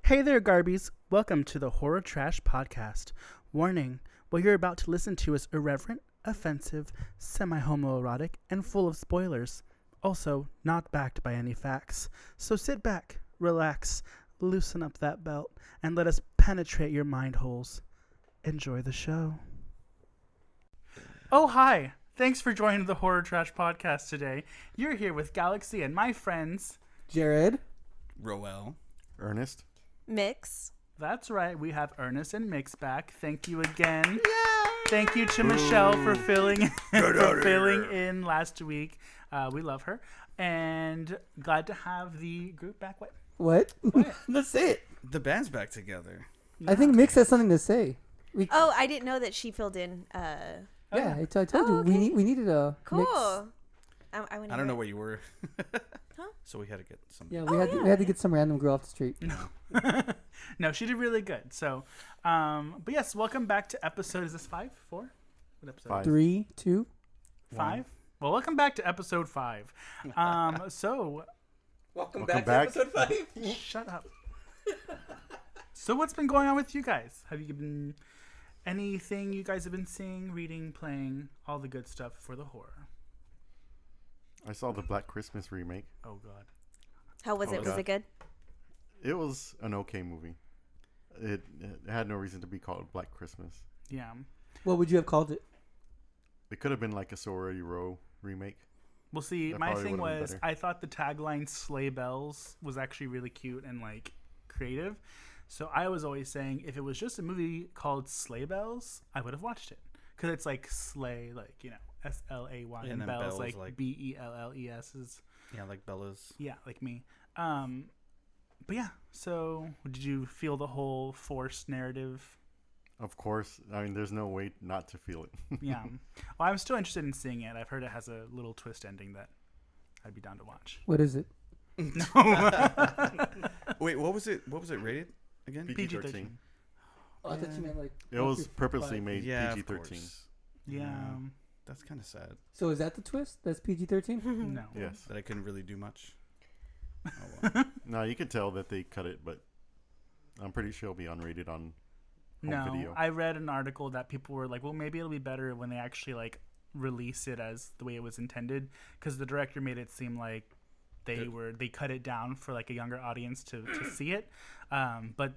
Hey there, Garbies. Welcome to the Horror Trash Podcast. Warning, what you're about to listen to is irreverent, offensive, semi-homoerotic, and full of spoilers. Also, not backed by any facts. So sit back, relax, loosen up that belt, and let us penetrate your mind holes. Enjoy the show. Oh, hi. Thanks for joining the Horror Trash Podcast today. You're here with Galaxy and my friends. Jared. Roel. Ernest. Mix. That's right. We have Ernest and Mix back. Thank you again. Yay! Thank you to Michelle for filling in last week. We love her. And glad to have the group back. What? Let's say it. The band's back together. I think Mix has something to say. Oh, I didn't know that she filled in. Yeah, I told you. okay. We needed a Cool. Mix. I don't know where you were. Huh? So we had to get some. Yeah, we had to get some random girl off the street. No, she did really good. So, but yes, welcome back to episode. Is this 5? 4? What episode? 5. 3, 2. 5? Well, welcome back to episode 5. So Welcome back to episode 5. shut up. So what's been going on with you guys? Have you been anything you guys have been seeing, reading, playing, all the good stuff for the horror? I saw the Black Christmas remake. Oh God. How was it? Was God. it good? It was an okay movie. It had no reason to be called Black Christmas. Yeah. What would you have called it? It could have been like a Sorority Row remake. Well, see, That my probably thing would've been was better. I thought the tagline "Sleigh Bells" was actually really cute and like creative. So I was always saying if it was just a movie called Sleigh Bells, I would have watched it because it's like sleigh, like SLAY, And and then bells bells, like like- BELLES is Yeah, like Bella's. yeah, like me. But yeah. So did you feel the whole forced narrative? Of course. I mean, there's no way not to feel it. Yeah. Well, I'm still interested in seeing it. I've heard it has a little twist ending that I'd be down to watch. What is it? Wait, what was it? What was it rated again? PG-13. Oh, I thought you meant like. It was purposely made Yeah, of PG-13. course. Yeah. That's kind of sad So is that the twist? That's PG-13? No. Yes. that I couldn't really do much. Oh, well. No, you could tell that they cut it, but I'm pretty sure it'll be unrated on home No, video. I read an article that people were like, well, maybe it'll be better when they actually like release it as the way it was intended, because the director made it seem like they cut it down for like a younger audience to see it. But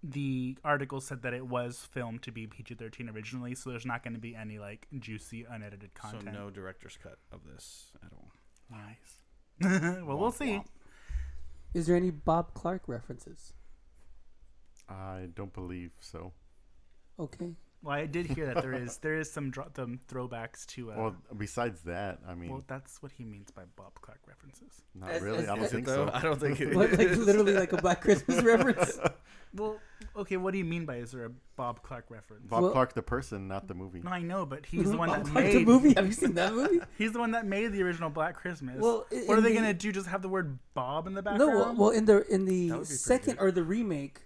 the article said that it was filmed to be PG-13 originally, so there's not going to be any like juicy unedited content. So no director's cut of this at all. Nice. Well, we'll Womp see. womp. Is there any Bob Clark references? I don't believe so. Okay. Well, I did hear that there is some throwbacks to. Well, besides that, I mean, Well, that's what he means by Bob Clark references. not as- really. as- I don't as- think Though so. I don't think it What, like is. literally like a Black Christmas reference? Well, okay, what do you mean by is there a Bob Clark reference? Bob Well- Clark, the person, not the movie. No, I know, but he's the one that the made movie. Have you seen that movie? He's the one that made the original Black Christmas. Well, what are in they the- gonna do? Just have the word Bob in the No, background? well, in the That would be pretty second good. or the remake,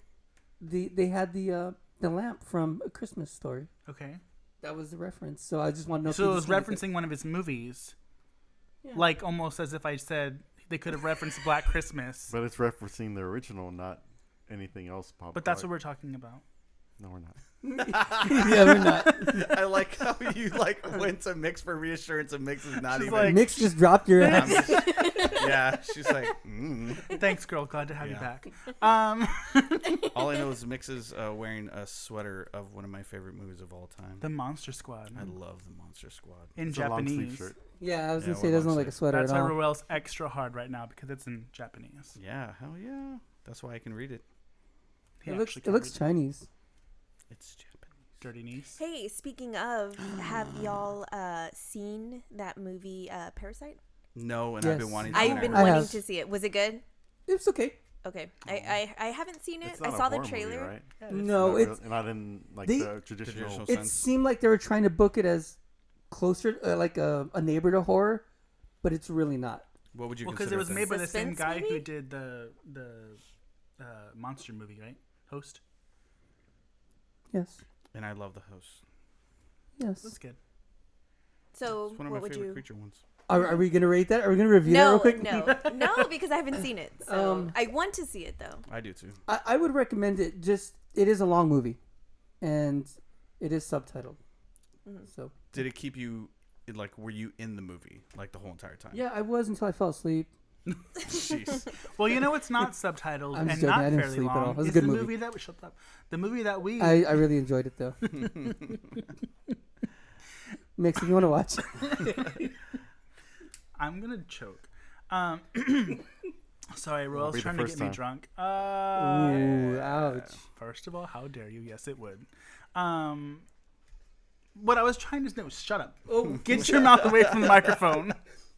they had the lamp from A Christmas Story. Okay. That was the reference. So I just want to know. if So you it was just wanted to- referencing one of his movies, Yeah. like almost as if I said they could have referenced Black Christmas. But it's referencing the original, not anything else. Bob But that's what Clark. we're talking about. No, we're not. Yeah, we're not. I like how you like went to Mix for reassurance and Mix is not She's even. like- Mix just dropped your I'm ass. just- yeah, she's like. Thanks, girl. Glad to have you Yeah. back. All I know is Mix is wearing a sweater of one of my favorite movies of all time. The Monster Squad I love the Monster Squad. in It's a long sleeve Japanese. shirt. Yeah, I was Yeah, gonna say it we're doesn't look like a sweater That's at why all. Roel's extra hard right now because it's in Japanese. Yeah, hell yeah. That's why I can read it. He It looks actually it looks can read Chinese. It's Japanese. Dirty Niece. Hey, speaking of, have y'all seen that movie Parasite? No, and I've Yes. been wanting to. I've been I wanting have. to see it. Was it good? It's okay. Okay, I haven't seen it. It's I not a saw the horror movie, trailer. right? No, Not it's real- not in like they- the traditional. Traditional it sense. seemed like they were trying to book it as closer, like a neighbor to horror, but it's really not. What would you Well, because consider? it was made by the same Suspense guy who movie? did the monster movie, right? Host. Yes. And I love the host. Yes. That's good. So, It's one of what my would favorite you? creature ones. Are we gonna rate that? Are we gonna review that real No, quick? no, because I haven't seen it. So Um, I want to see it though. I do too. I would recommend it. Just it is a long movie, and it is subtitled. So Did it keep you like? Were you in the movie like the whole entire time? yeah, I was until I fell asleep. Jeez. Well, you know it's not subtitled I'm and just joking. not I didn't fairly sleep at all. long. It was a It's good the movie. movie that we shut up. The movie that we. I really enjoyed it though. Mix, if you want to watch. I'm gonna choke. Sorry, Royal's be the trying to first get me time. drunk. Ooh, ouch. First of all, how dare you? Yes, it would. What I was trying to do. Shut up. Oh, Get your mouth away from the microphone.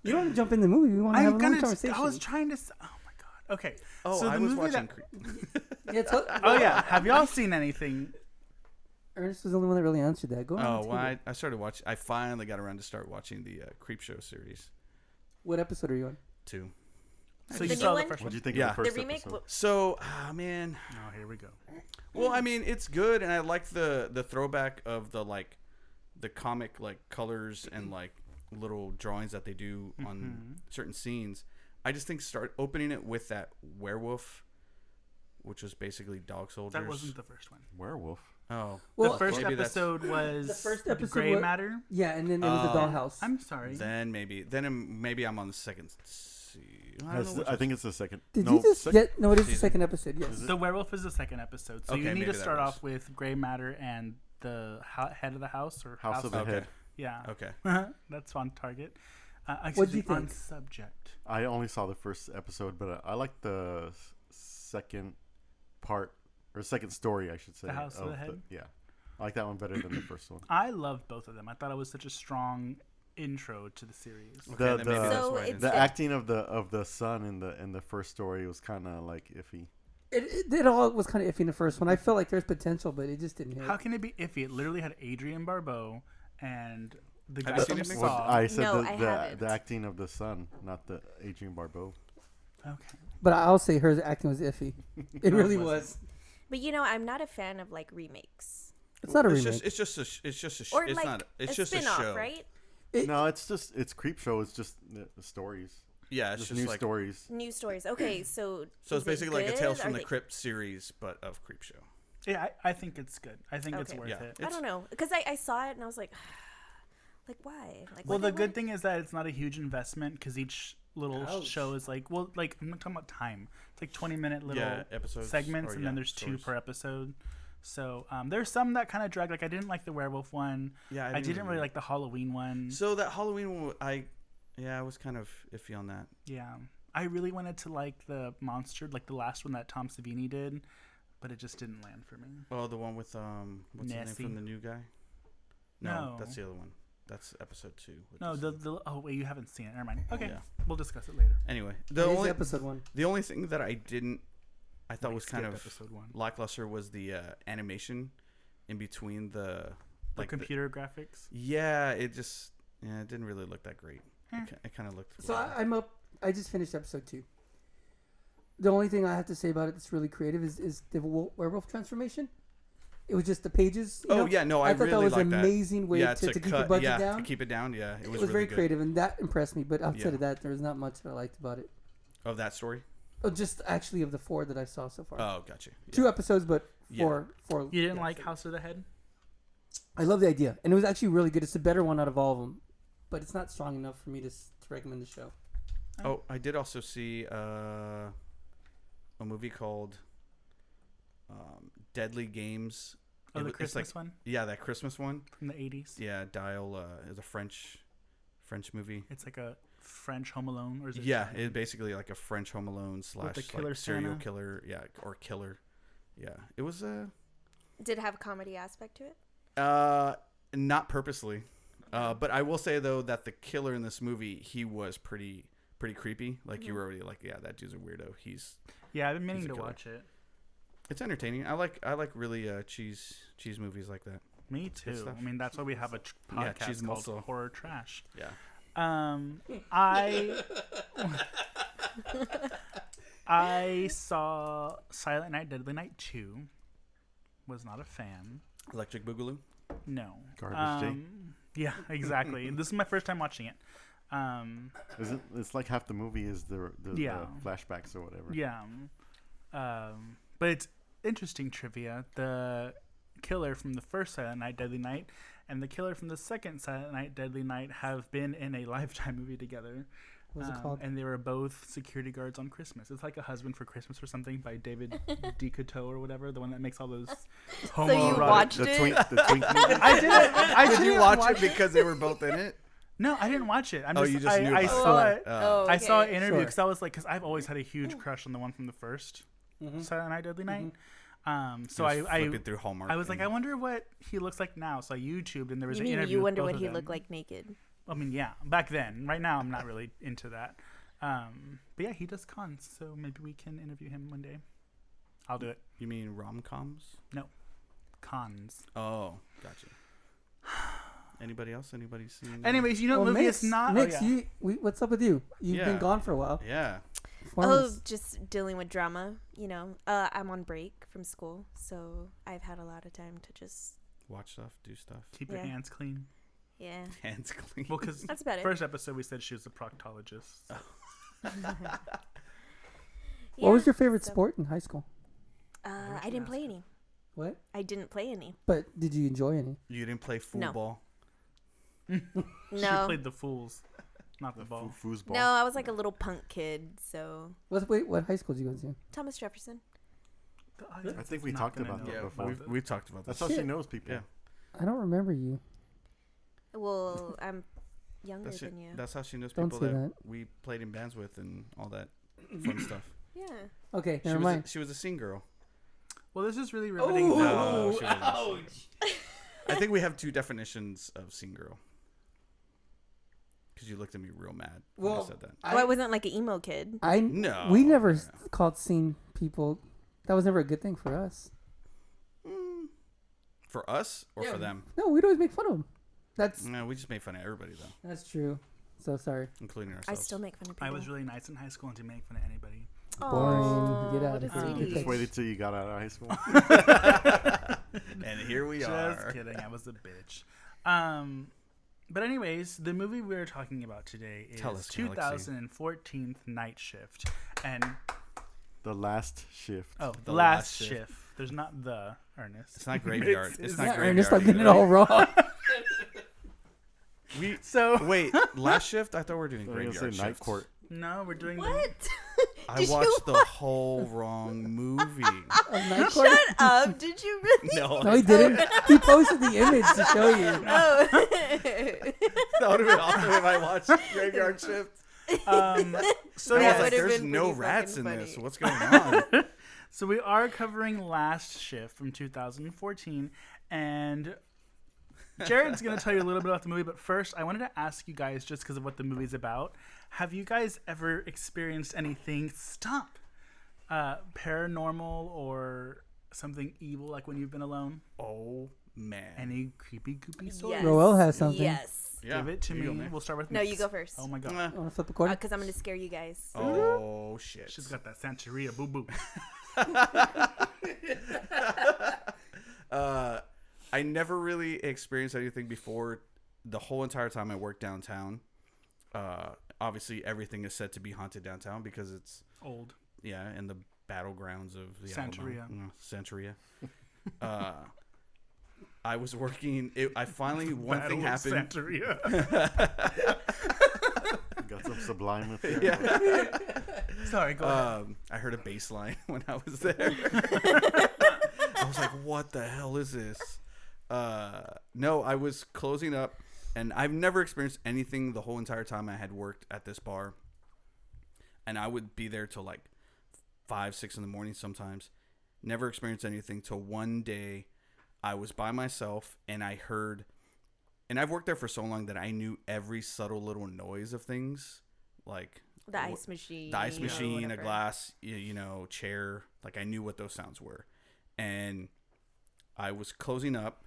You don't want to jump in the movie. We want to have I'm a long gonna. conversation. I was trying to. Oh my god. Okay. Oh, so I the was movie watching. that. Yeah, Oh yeah. Have y'all seen anything? Ernest was the only one that really answered that. Go on. Oh, take well, it. I started watching. I finally got around to start watching the Creepshow series What episode are you on? 2. So The you new saw one? the first What do one. you think Yeah. of the The first remake. episode? So, man. Oh, here we go. Well, I mean, it's good, and I like the throwback of the like the comic like colors and like little drawings that they do on certain scenes. I just think start opening it with that werewolf, which was basically dog soldiers. That wasn't the first one. Werewolf. Oh, Well, The first maybe that's- episode was The first episode Gray was- Matter. Yeah, and then it was the dollhouse. I'm sorry. then maybe I'm on the second. I don't know. which I think it's the second. Did no, you just sec- get? No, it is the season. second episode. Yes. Is it? The werewolf is the second episode, so Okay, you need maybe to that start was. off with Gray Matter and the head of the house or House of the Okay. Head. Yeah, Okay. that's on target. What'd you Excuse me, on think? subject. I only saw the first episode, but I like the second part or second story, I should say. The House of the Head? Yeah, I like that one better than the first one. I loved both of them. I thought it was such a strong intro to the series. Okay, The- then maybe that's So why I it's didn't- The good. acting of the son in the first story was kind of like iffy. It all was kind of iffy in the first one. I felt like there's potential, but it just didn't hit. How can it be iffy? It literally had Adrian Barbeau and the Have guy you seen from it, Nick? Saw. I said No, I the haven't. acting of the son, not the Adrian Barbeau. Okay. But I'll say her acting was iffy. It No, it really wasn't. was. But you know, I'm not a fan of like remakes It's not a It's remake. just a or it's like not it's a just spin-off, a show. right? No, it's creep show. It's just the stories, Yeah, it's just just new like stories. New stories. Okay, so so. is It's it basically like a good? Tales from Are the they- Crypt series, but of Creepshow. Yeah, I think it's good. I think it's Okay. worth Yeah. it. I don't know, because I saw it and I was like, why? Like, Well, why the do I good want- thing is that it's not a huge investment because each little Ouch. show is like, well, like I'm not talking about time. It's like 20-minute little Yeah, episodes segments, or, and then yeah, there's 2 stories. per episode. So there's some that kind of drag. Like I didn't like the werewolf one. Yeah, I didn't really like the Halloween one. So that Halloween one, I was kind of iffy on that. Yeah, I really wanted to like the monster, like the last one that Tom Savini did, but it just didn't land for me. Oh, the one with what's his Nessie. name from the new guy? No. That's the other one. That's episode 2. with No, this- the oh wait, you haven't seen it. Never mind. Okay, Yeah. we'll discuss it later. Anyway, It the is only episode 1. the only thing that I thought Like, was kind skipped of episode 1. lackluster was the animation in between the Like computer graphics. Yeah, it didn't really look that great. Eh. It kind of looked. So weird. I'm up. I just finished episode 2. The only thing I have to say about it that's really creative is the werewolf transformation. It was just the pages. You know? yeah, no, I I thought really that was like an that. amazing way Yeah, to keep the cut, budget yeah, down. to keep it down. Yeah, it It was was very really good. creative, and that impressed me. But outside Yeah. of that, there was not much that I liked about it. Of that story. Oh, just actually of the 4 that I saw so far. Oh, gotcha. Yeah. 2 episodes, but Yeah. four. You didn't yeah, like so- House of the Head? I love the idea, and it was actually really good. It's the better one out of all of them, but it's not strong enough for me to recommend the show. Oh, I did also see a movie called Deadly Games. Oh, the It's Christmas like, one yeah, that Christmas one. from the 80s. Yeah, Dial is a French movie. It's like a French Home Alone, or is it? Yeah, Italian? it's basically like a French Home Alone slash the killer like serial Santa? killer. Yeah, or killer. Yeah, it was Did it have a comedy aspect to it? not purposely, but I will say though that the killer in this movie, he was pretty creepy. Like you were already like, yeah, that dude's a weirdo. Yeah, I've been meaning He's a to killer. watch it. It's entertaining. I like really cheese movies like that. Me too. stuff. I mean, that's why we have a Yeah, podcast cheese called muscle. Horror Trash. Yeah. I saw Silent Night, Deadly Night 2. Was not a fan. Electric Boogaloo. No. Garbage Day. Yeah, exactly. This is my first time watching it. It's like half the movie is the Yeah. flashbacks or whatever. Yeah. But it's interesting trivia. The killer from the first Silent Night, Deadly Night, and the killer from the second Silent Night, Deadly Night have been in a Lifetime movie together. What's it called? And they were both security guards on Christmas. It's like A Husband for Christmas or something by David DeCoteau or whatever, the one that makes all those you homoerotic. watched The it? twink movie. I didn't. I Did you didn't watch it because they were both in it? No, I didn't watch it. You just knew I about saw it. it. Oh, I saw an okay. interview Sure. because I was like, because I've always had a huge crush on the one from the first Mhm. Silent Night, Deadly Night. So He was I flipping through Hallmark. I was like, and- I wonder what he looks like now. So I YouTubed and there was You an mean interview. you with wonder both what of he them. looked like naked? I mean, yeah, back then. Right now, I'm not really into that. But yeah, he does cons, so maybe we can interview him one day. I'll do it. You mean rom-coms? Cons. Oh, gotcha. Anybody else? Anybody seen? Anyways, you know, Well, the movie Mix, is not. Mix, oh, yeah. what's up with you? You've Yeah. been gone for a while. Yeah. Inform Oh, us. just dealing with drama. You know, I'm on break from school, so I've had a lot of time to just, Watch stuff, do stuff. Keep your Yeah. hands clean. yeah. Hands clean. Well, because That's about it. first episode we said she was a proctologist. What was your favorite so- sport in high school? I didn't play any. What? I didn't play any. But did you enjoy any? You didn't play No. football. She No. played the fools, not the ball. Foosball. No, I was like a little punk kid, so What high school did you go to? Thomas Jefferson. The I audience think is we not talked gonna about know that Yeah, before. we've talked about That's this. how she Shit. knows people. Yeah. I don't remember you. Well, I'm younger That's, than you. that's how she knows Don't people say that, that. we played in bands with and all that fun stuff. Yeah. Okay, She never was, mind. she was a scene girl. Well, this is really riveting. No, she wasn't. I think we have two definitions of scene girl. Because you looked at me real mad when I Well, said that. Oh, I wasn't like an emo kid. No. We never no. called scene people. That was never a good thing for us. For us or Yeah. for them? No, we'd always make fun of them. That's No, we just made fun of everybody though, that's true. So sorry. including I ourselves. still make fun of people. I was really nice in high school and didn't make fun of anybody. Boring. Get out what of a here. sweetie. Just waited till you got out of high school. And here we Just are. kidding. I was a bitch. But anyways, the movie we're talking about today is Tell us, Galaxy. 2014 Night Shift. And, The last shift. oh, The Last Last Shift. There's not the, Ernest. It's not graveyard. It's not Yeah, graveyard. Ernest, I'm getting it either. all wrong. We So, wait. Last shift. I thought we were doing I was gonna graveyard say night shift. court. no, we're doing What? I Did you watched the whole wrong movie. A night court? Shut up! Did you really? No, No, he didn't. He posted the image to show you. Oh. that would have been awesome if I watched graveyard shift. So I yeah, was like, would've "There's been no pretty rats in fucking this. funny. What's going on?" So we are covering Last Shift from 2014, and Jared's going to tell you a little bit about the movie, but first I wanted to ask you guys, just because of what the movie's about, have you guys ever experienced anything, paranormal or something evil, like when you've been alone? Oh man. Any creepy, goopy stories? Yes. Roel has something. Yes. Yeah, Give it to you me. go, man. We'll start with No, Mix. you go first. Oh my god. Eh. Want to flip a coin? Because I'm going to scare you guys. Oh shit. She's got that Santeria boo boo. I never really experienced anything before. The whole entire time I worked downtown. Obviously, everything is said to be haunted downtown because it's Old. in the battlegrounds of the Santeria. Alamo. Santeria. I was working. I finally one Battle thing of happened. Santeria. Got some sublime with it. Yeah. Sorry, go ahead. I heard a bass line when I was there. I was like, what the hell is this? No, I was closing up, and I've never experienced anything the whole entire time I had worked at this bar. And I would be there till like 5, 6 in the morning sometimes. Never experienced anything till one day I was by myself, and I heard... And I've worked there for so long that I knew every subtle little noise of things. Like... The ice machine. The ice or machine, a whatever. glass, chair. Like, I knew what those sounds were. And I was closing up.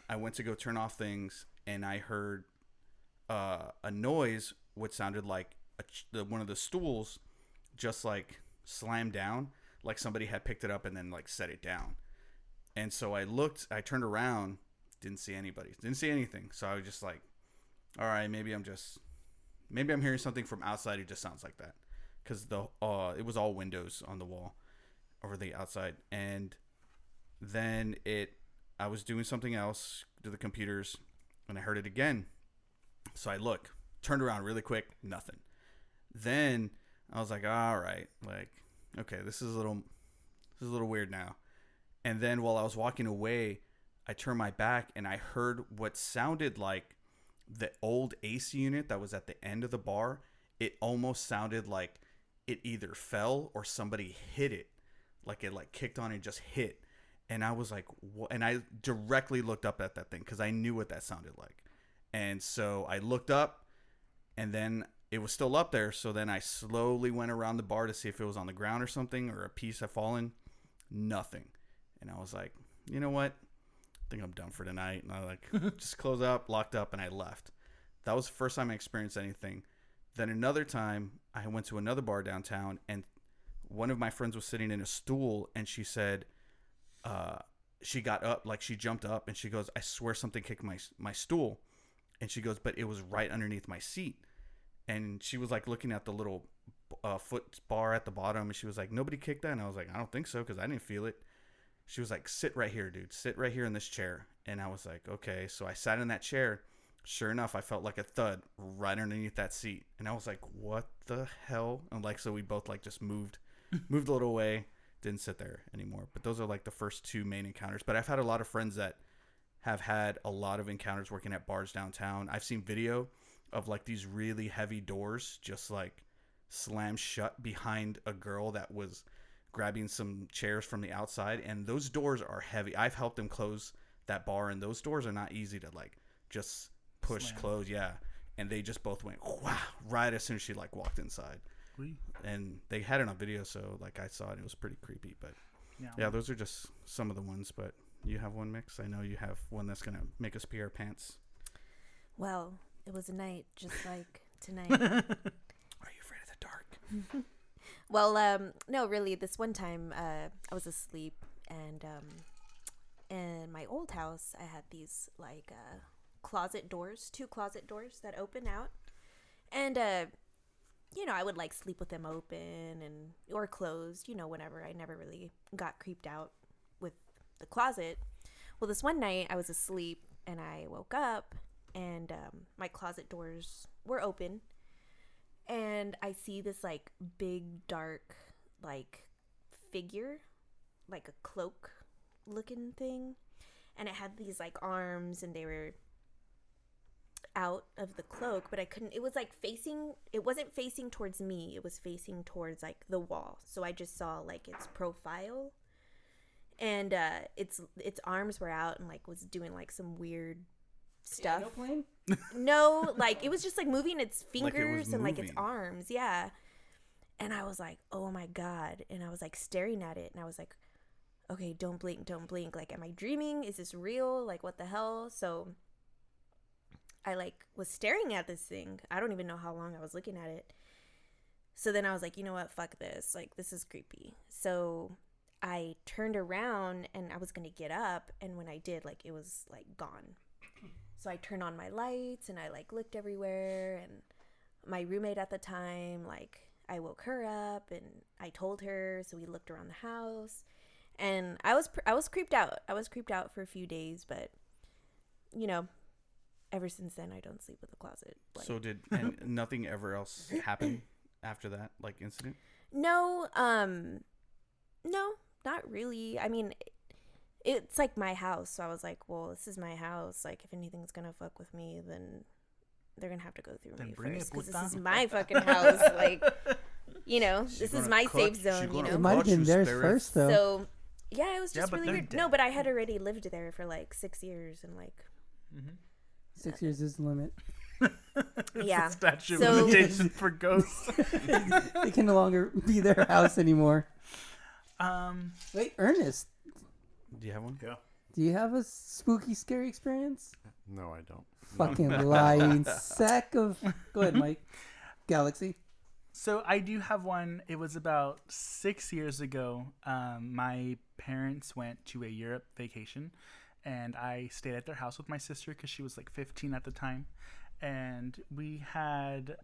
I went to go turn off things, and I heard a noise, what sounded like one of the stools just, like, slammed down. Like somebody had picked it up and then, like, set it down. And so I turned around, didn't see anybody. Didn't see anything. So I was just like, all right, maybe I'm just maybe I'm hearing something from outside. It just sounds like that because it was all windows on the wall over the outside. And then I was doing something else to the computers, and I heard it again. So I turned around really quick, nothing. Then I was like, all right, like, okay, this is a little weird now. And then while I was walking away, I turned my back and I heard what sounded like the old AC unit that was at the end of the bar. It almost sounded like it either fell or somebody hit it. Like it like kicked on and just hit. And I was like, what? And I directly looked up at that thing because I knew what that sounded like. And so I looked up and then it was still up there. So then I slowly went around the bar to see if it was on the ground or something or a piece had fallen. Nothing. And I was like, you know what? I think I'm done for tonight. And I like just closed up, locked up, and I left. That was the first time I experienced anything. Then another time I went to another bar downtown and one of my friends was sitting in a stool and she said, she got up, like she jumped up and she goes, I swear something kicked my stool. And she goes, but it was right underneath my seat. And she was like looking at the little foot bar at the bottom and she was like, nobody kicked that? And I was like, I don't think so because I didn't feel it. She was like, sit right here, dude. Sit right here in this chair. And I was like, okay. So I sat in that chair. Sure enough, I felt like a thud right underneath that seat. And I was like, what the hell? And like, so we both like just moved a little away. Didn't sit there anymore. But those are like the first two main encounters. But I've had a lot of friends that have had a lot of encounters working at bars downtown. I've seen video of like these really heavy doors just like slam shut behind a girl that was grabbing some chairs from the outside, and those doors are heavy. I've helped them close that bar, and those doors are not easy to like just push close. Yeah, and they just both went wow right as soon as she like walked inside. And they had it on video, so like I saw it. It was pretty creepy, but yeah, those are just some of the ones. But you have one, Mix? I know you have one that's gonna make us pee our pants. Well, it was a night just like tonight. Are you afraid of the dark? Well, no, really. This one time, I was asleep, and in my old house, I had these like closet doors, 2 closet doors that open out, and you know, I would like sleep with them open and or closed, you know, whenever. I never really got creeped out with the closet. Well, this one night, I was asleep, and I woke up, and my closet doors were open. And I see this like big dark like figure, like a cloak looking thing, and it had these like arms and they were out of the cloak, but I couldn't, it was like it wasn't facing towards me, it was facing towards like the wall. So I just saw like its profile, and its arms were out and like was doing like some weird stuff. Aeroplane? No, like it was just like moving its Like it fingers was and like its moving. arms, yeah. And I was like, oh my god. And I was like staring at it, and I was like, okay, don't blink. Like, am I dreaming? Is this real? Like, what the hell? So I like was staring at this thing. I don't even know how long I was looking at it. So then I was like, you know what, fuck this, like this is creepy. So I turned around and I was gonna get up, and when I did, like it was like gone. So I turned on my lights and I like looked everywhere, and my roommate at the time, like I woke her up and I told her, so we looked around the house, and I was creeped out. I was creeped out for a few days, but you know, ever since then I don't sleep with a closet. Like, So and nothing ever else happened after that, like incident? no, no, not really. I mean, it's like my house, so I was like, well, this is my house. Like, if anything's gonna fuck with me, then they're gonna have to go through Then me bring it, first, because this puta. is my fucking house. Like, you know, this is my safe zone. You know, It might have been theirs first, though. so yeah, it was Yeah, just but really they're weird. dead. No, but I had already lived there for like 6 years, and like, 6 years is the limit. yeah. Statute So- of limitations for ghosts. It can no longer be their house anymore. Wait, Ernest, Do you have one? Yeah. do you have a spooky, scary experience? No, I don't. Fucking lying sack of. Go ahead, Mike. Galaxy. So I do have one. It was about 6 years ago. My parents went to a Europe vacation, and I stayed at their house with my sister because she was like 15 at the time. And we had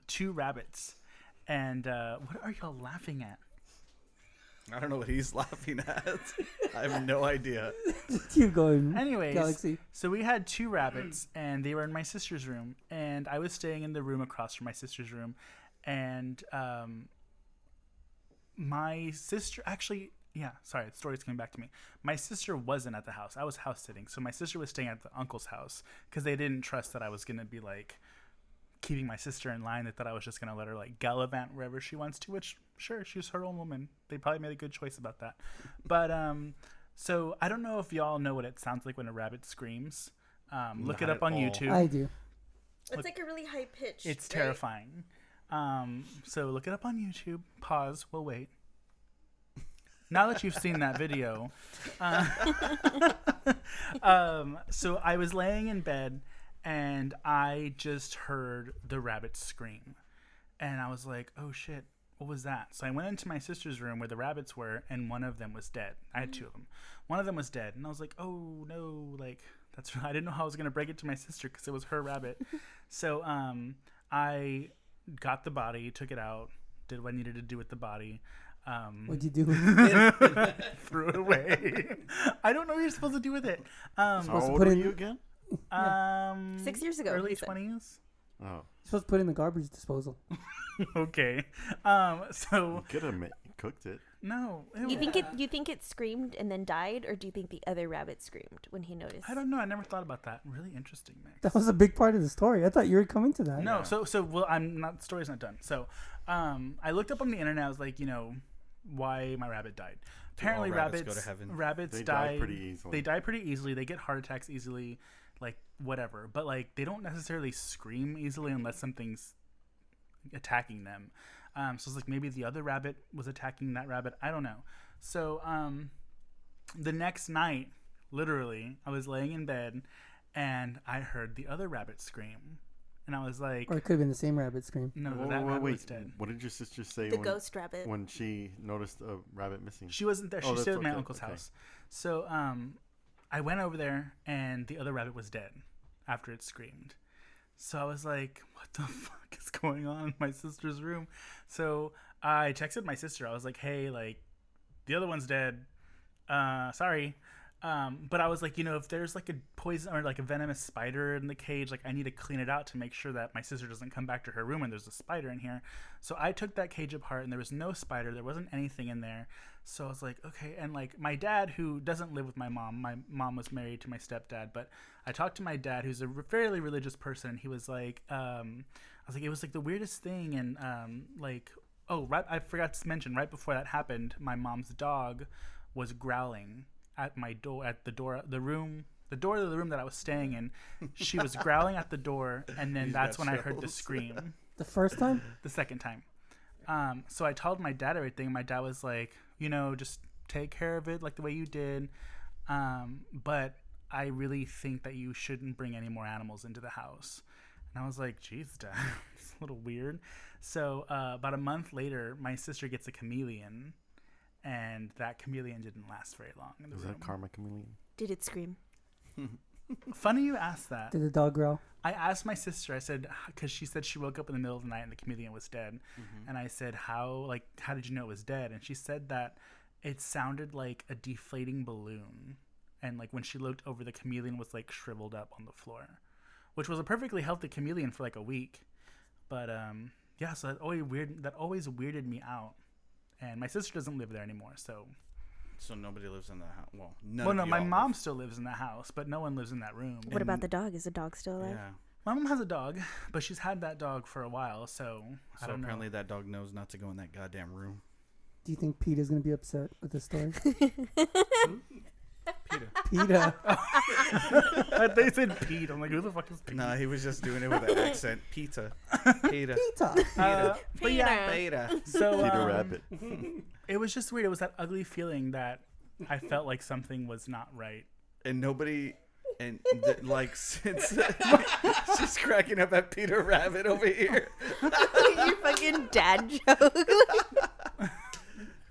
2 rabbits. And what are y'all laughing at? I don't know what he's laughing at. I have no idea. Keep going. Anyways, Galaxy. so we had 2 rabbits, and they were in my sister's room, and I was staying in the room across from my sister's room, and my sister actually. Yeah, sorry, the story's coming back to me. My sister wasn't at the house. I was house sitting. So my sister was staying at the uncle's house because they didn't trust that I was going to be like keeping my sister in line. They thought I was just going to let her like gallivant wherever she wants to, which sure, she's her own woman. They probably made a good choice about that. But so I don't know if y'all know what it sounds like when a rabbit screams. Look it Not up at on all. YouTube. I do. It's like a really high pitch. It's terrifying. So look it up on YouTube. Pause. We'll wait. Now that you've seen that video, so I was laying in bed and I just heard the rabbit scream, and I was like, "Oh shit, what was that?" So I went into my sister's room where the rabbits were, and one of them was dead. I had 2 of them. One of them was dead, and I was like, "Oh no!" Like I didn't know how I was gonna break it to my sister because it was her rabbit. So I got the body, took it out, did what I needed to do with the body. What'd you do with it? Threw it away. I don't know what you're supposed to do with it. How Supposed to old put were in- you again? 6 years ago. Early he said. 20s. Oh, You're supposed to put it in the garbage disposal. Okay. So you could have cooked it. no. You think it screamed and then died, or do you think the other rabbit screamed when he noticed? I don't know. I never thought about that. Really interesting, Max. That was a big part of the story. I thought you were coming to that. No, Yeah. so well, I'm not. The story's not done. So, I looked up on the internet. I was like, why my rabbit died. Apparently, all rabbits go to heaven? Rabbits They die die pretty easily. They die pretty easily. They get heart attacks easily, like whatever. But like, they don't necessarily scream easily unless something's attacking them. So it's like maybe the other rabbit was attacking that rabbit. I don't know. So the next night, literally, I was laying in bed and I heard the other rabbit scream, and I was like, Or it could have been the same rabbit scream. "No, Whoa, that whoa, rabbit wait. was dead." What did your sister say The ghost rabbit. when she noticed a rabbit missing? She wasn't there. Oh, She that's stayed at my okay, uncle's okay. house. So I went over there, and the other rabbit was dead after it screamed. So I was like, what the fuck is going on in my sister's room? So I texted my sister. I was like, hey, like, the other one's dead. Sorry. But I was like, if there's like a poison or like a venomous spider in the cage, like I need to clean it out to make sure that my sister doesn't come back to her room and there's a spider in here. So I took that cage apart and there was no spider. There wasn't anything in there. So I was like, okay. And like my dad, who doesn't live with my mom was married to my stepdad, but I talked to my dad, who's a fairly religious person. He was like, I was like, it was like the weirdest thing. And I forgot to mention, right before that happened, my mom's dog was growling at my door, at the door of the room that I was staying in. She was growling at the door, and then He's that's got when I heard the chills. scream. The first time? The second time. So I told my dad everything. My dad was like, just take care of it like the way you did. But I really think that you shouldn't bring any more animals into the house. And I was like, geez, Dad, it's a little weird. So about a month later, my sister gets a chameleon. And that chameleon didn't last very long in the Was room. that Karma Chameleon? Did it scream? Funny you asked that. Did the dog growl? I asked my sister, I said, because she said she woke up in the middle of the night and the chameleon was dead. And I said, how did you know it was dead? And she said that it sounded like a deflating balloon. And like when she looked over, the chameleon was like shriveled up on the floor, which was a perfectly healthy chameleon for like a week. But yeah, so that always weirded me out. And my sister doesn't live there anymore, so. So nobody lives in that house. Well, No, my mom still lives in the house, but no one lives in that room. What about the dog? Is the dog still alive? Yeah. My mom has a dog, but she's had that dog for a while, so I So don't apparently know. that dog knows not to go in that goddamn room. Do you think Peter's going to be upset with this story? Peter. Peter. They said Pete. I'm like, who the fuck is Pete? No, he was just doing it with an accent. Peter. Peter. Peter. But yeah, Peter. so Peter Rabbit. it was just weird. It was that ugly feeling that I felt like something was not right. And nobody, since she's cracking up at Peter Rabbit over here. Your fucking dad joke.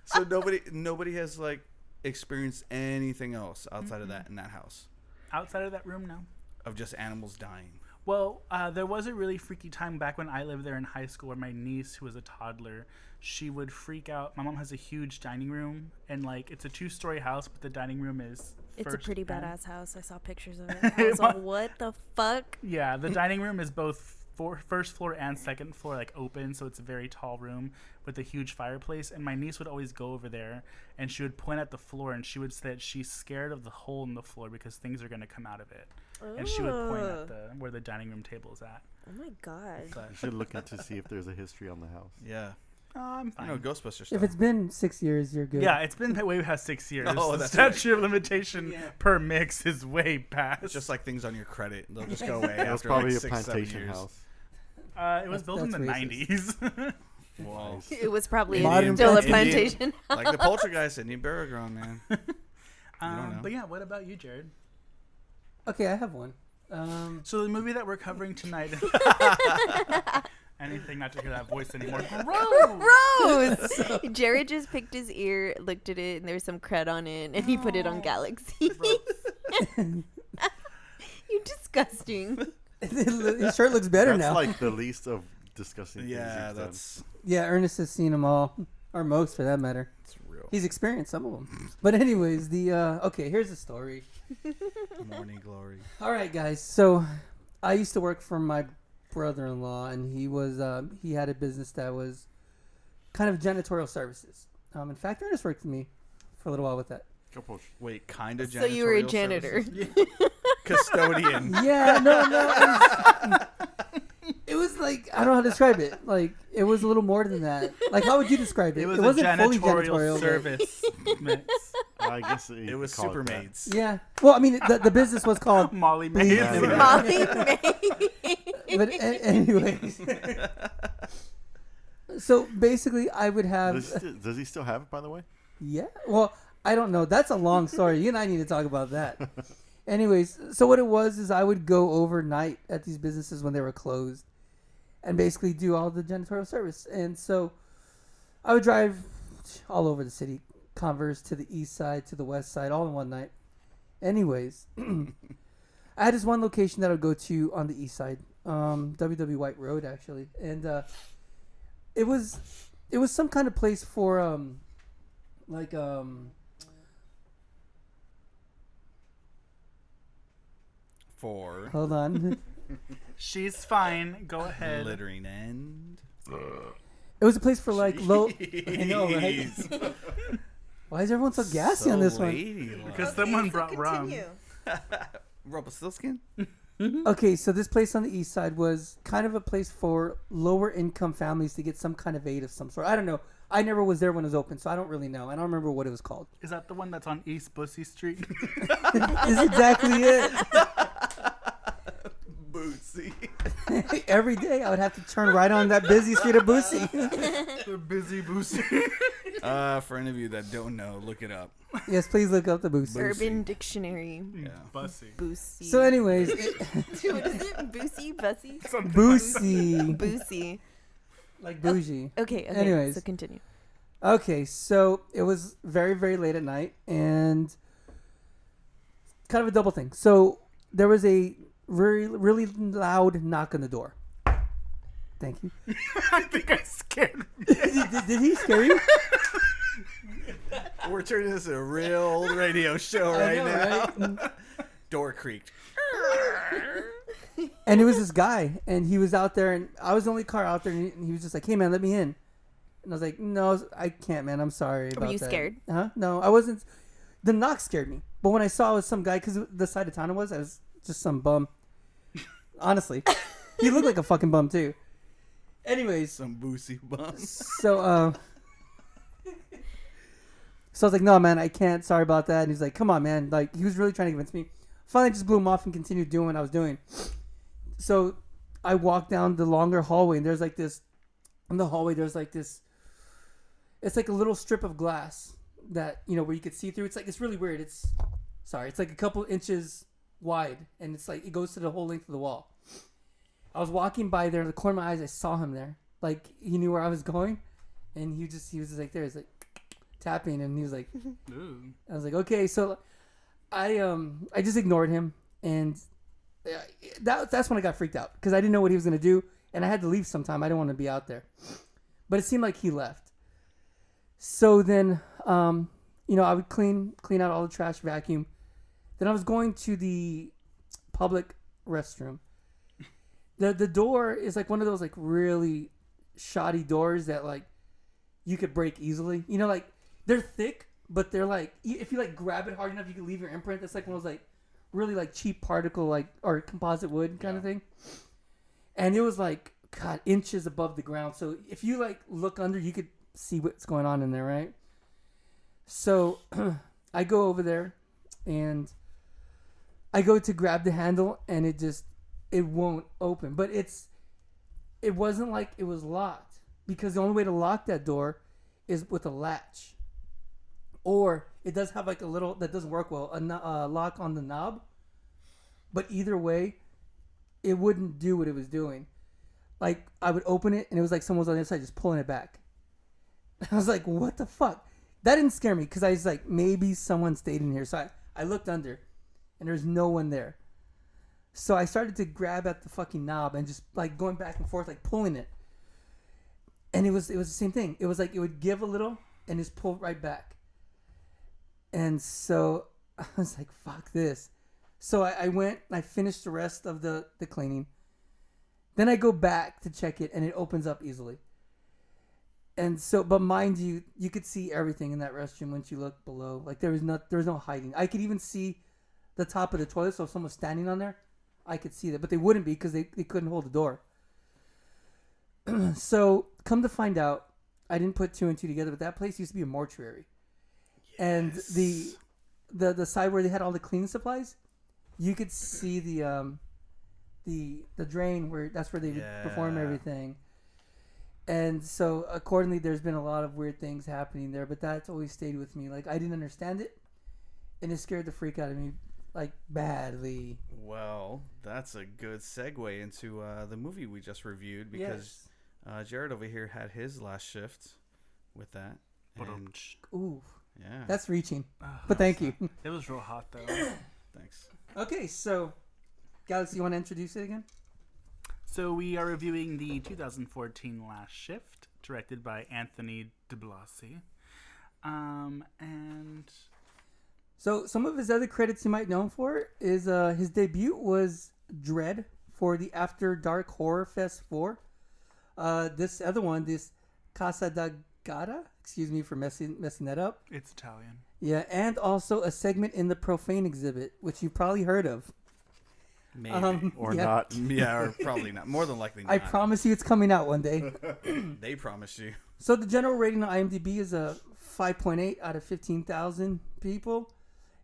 So nobody has experienced anything else outside of that in that house Outside of that room, no. of just animals dying. Well, there was a really freaky time back when I lived there in high school where my niece, who was a toddler, she would freak out. My mom has a huge dining room, and like it's a 2-story house, but the dining room is. It's a pretty and- badass house. I saw pictures of it. I was like, what the fuck? Yeah, the dining room is both first floor and second floor, like open, so it's a very tall room with a huge fireplace. And my niece would always go over there, and she would point at the floor, and she would say that she's scared of the hole in the floor because things are going to come out of it. And she would point at where the dining room table is at. Oh my god. But You should look into see if there's a history on the house. Yeah. I'm You fine. know, Ghostbusters stuff. If it's been 6 years, you're good. Yeah, it's been way past 6 years. Oh, the that's statute of limitation per mix is way past. It's just like things on your credit. They'll just go away It was after probably like a 6-7 plantation years. house. It was built in the That's 90s. Well, Nice. It was probably Modern still a plantation. plantation. like the Poltergeist, Indian Burial Ground, man. don't know. But yeah, what about you, Jared? Okay, I have one. So the movie that we're covering tonight. Anything not to hear that voice anymore. Gross! Jared just picked his ear, looked at it, and there was some crud on it, and he put it on Galaxy. You're disgusting. His shirt looks better That's now. like the least of disgusting things Yeah, you've done. that's Yeah, Ernest has seen them all, or most for that matter. real. He's experienced some of them. But anyways, okay, here's the story. Morning glory. All right, guys. So I used to work for my brother-in-law, and he had a business that was kind of janitorial services. In fact, Ernest worked with me for a little while with that. Couple Wait, kind of. So you were a janitor. Custodian. Yeah, no. It was like, I don't know how to describe it. Like, it was a little more than that. Like, how would you describe it? It was It a wasn't fully janitorial janitorial. but- service mix. I guess It was call super that. maids. Yeah. Well, I mean, the business was called. Molly Please. Mays. Yeah. Molly May. But anyways. So basically, I would have. Does he still have it, by the way? Yeah. Well, I don't know. That's a long story. You and I need to talk about that. Anyways, so what it was is I would go overnight at these businesses when they were closed and basically do all the janitorial service. And so I would drive all over the city, Converse to the east side, to the west side, all in one night. Anyways, I had this one location that I would go to on the east side, WW White Road, actually. And it was some kind of place for For hold on. She's fine. Go ahead. littering and. It was a place for like low. I know, right? Jeez. Why is everyone so gassy on this one? ladylike. Because someone brought rum. Rumpelstiltskin? Okay, so this place on the east side was kind of a place for lower income families to get some kind of aid of some sort. I don't know. I never was there when it was open, so I don't really know. I don't remember what it was called. Is that the one that's on East Bussy Street? Is exactly it. Bootsy. Every day I would have to turn right on that busy street of Boosie. The Busy Bussy. For any of you that don't know, look it up. Yes, please look up the Boosie. Urban Dictionary. Yeah. Bussy. Boosie. So anyways, what is it? Boosie? Bussy? Boosie. Boosie. Like bougie. Okay, Anyways. so continue. Okay, so it was very, very late at night and kind of a double thing. So there was a really, really loud knock on the door. Thank you. I think I scared me. Did he scare you? We're turning this into a real old radio show right now. Door creaked. And it was this guy, and he was out there, and I was the only car out there, and he was just like, "Hey man, let me in." And I was like, "No, I can't, man. I'm sorry." Were about you that." scared? Huh? No, I wasn't. The knock scared me, but when I saw it was some guy, because the side of town it was just some bum. Honestly, he looked like a fucking bum too. Anyways, Some boozy bum. so I was like, "No, man, I can't. Sorry about that." And he's like, "Come on, man." Like he was really trying to convince me. Finally, just blew him off and continued doing what I was doing. So I walked down the longer hallway, and there's like this. In the hallway, there's like this. It's like a little strip of glass that where you could see through. It's really weird. It's like a couple inches wide, and it's like it goes to the whole length of the wall. I was walking by there in the corner of my eyes. I saw him there. Like he knew where I was going, and he was just like there. He's like tapping, and he was like, Ooh. I was like, okay. So I just ignored him, and that's when I got freaked out because I didn't know what he was gonna do, and I had to leave sometime. I didn't want to be out there, but it seemed like he left. So then, I would clean out all the trash, vacuum. Then I was going to the public restroom. The door is like one of those like really shoddy doors that like you could break easily. Like they're thick, but they're like if you like grab it hard enough, you can leave your imprint. That's like one of those like really like cheap particle like or composite wood kind of thing. And it was like God inches above the ground. So if you like look under, you could see what's going on in there, right? So I go over there and I go to grab the handle and it won't open. But it wasn't like it was locked because the only way to lock that door is with a latch. Or it does have like a little, that doesn't work well, a lock on the knob. But either way, it wouldn't do what it was doing. Like I would open it and it was like someone was on the other side just pulling it back. I was like, what the fuck? That didn't scare me because I was like, maybe someone stayed in here. So I looked under and there's no one there. So I started to grab at the fucking knob and just like going back and forth, like pulling it. And it was the same thing. It was like it would give a little and just pull right back. And so I was like, fuck this. So I went and I finished the rest of the cleaning. Then I go back to check it and it opens up easily. And so, but mind you, you could see everything in that restroom once you look below. Like there was no hiding. I could even see the top of the toilet. So if someone's standing on there, I could see that, but they wouldn't be because they couldn't hold the door. So come to find out, I didn't put two and two together, but that place used to be a mortuary. Yes. And the side where they had all the cleaning supplies, you could see the drain where that's where they would perform everything. And so accordingly, there's been a lot of weird things happening there, but that's always stayed with me. Like I didn't understand it, and it scared the freak out of me, like badly. Well, that's a good segue into the movie we just reviewed because Jared over here had his last shift with that. And, ooh, yeah, that's reaching. But thank you. It was real hot though. Thanks. Okay, so Galaxy, you want to introduce it again? So we are reviewing the 2014 Last Shift, directed by Anthony DiBlasi. And so some of his other credits you might know him for is his debut was Dread for the After Dark Horror Fest 4. This other one, this Casa da Gata, excuse me for messing that up. It's Italian. Yeah, and also a segment in the Profane exhibit, which you've probably heard of. Maybe. Or not. Yeah, or probably not. More than likely not. I promise you it's coming out one day. They promise you. So the general rating on IMDb is a 5.8 out of 15,000 people.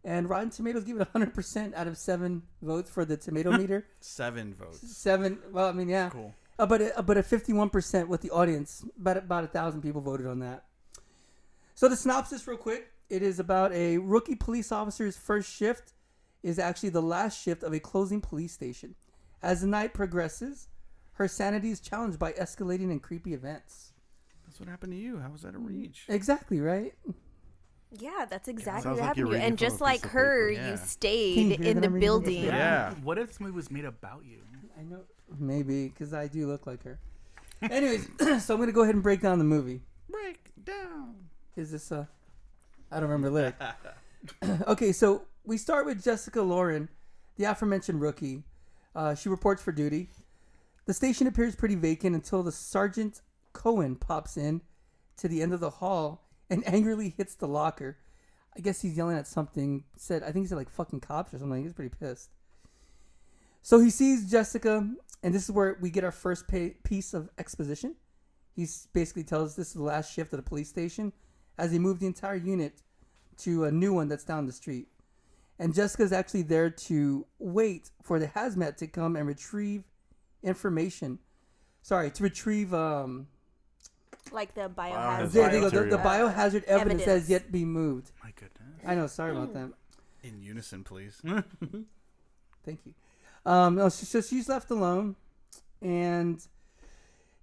And Rotten Tomatoes give it 100% out of 7 votes for the tomato meter. 7 votes. 7, well, I mean, yeah. Cool. But a 51% with the audience. About 1,000 people voted on that. So the synopsis real quick. It is about a rookie police officer's first shift is actually the last shift of a closing police station. As the night progresses, her sanity is challenged by escalating and creepy events. That's what happened to you. How was that a reach? Exactly, right? Yeah, that's exactly Sounds what like happened you're to you. reading And from a just piece like of her, paper. Yeah. you Can stayed you hear in that the I'm reading building. this? Yeah. What if this movie was made about you? I know. Maybe, because I do look like her. Anyways, so I'm going to go ahead and break down the movie. Break down. Is this I don't remember the lyric. Okay, so we start with Jessica Lauren, the aforementioned rookie. She reports for duty. The station appears pretty vacant until the Sergeant Cohen pops in to the end of the hall and angrily hits the locker. I guess he's yelling at something. I think he said like fucking cops or something. He's pretty pissed. So he sees Jessica, and this is where we get our first piece of exposition. He basically tells us this is the last shift at the police station as they move the entire unit to a new one that's down the street. And Jessica's actually there to wait for the hazmat to come and retrieve information. Sorry, to retrieve Like the The biohazard. there you go, the material. biohazard evidence that has Evidence. yet to be moved. My goodness. I know, sorry about that. In unison, please. Thank you. No, so she's left alone, and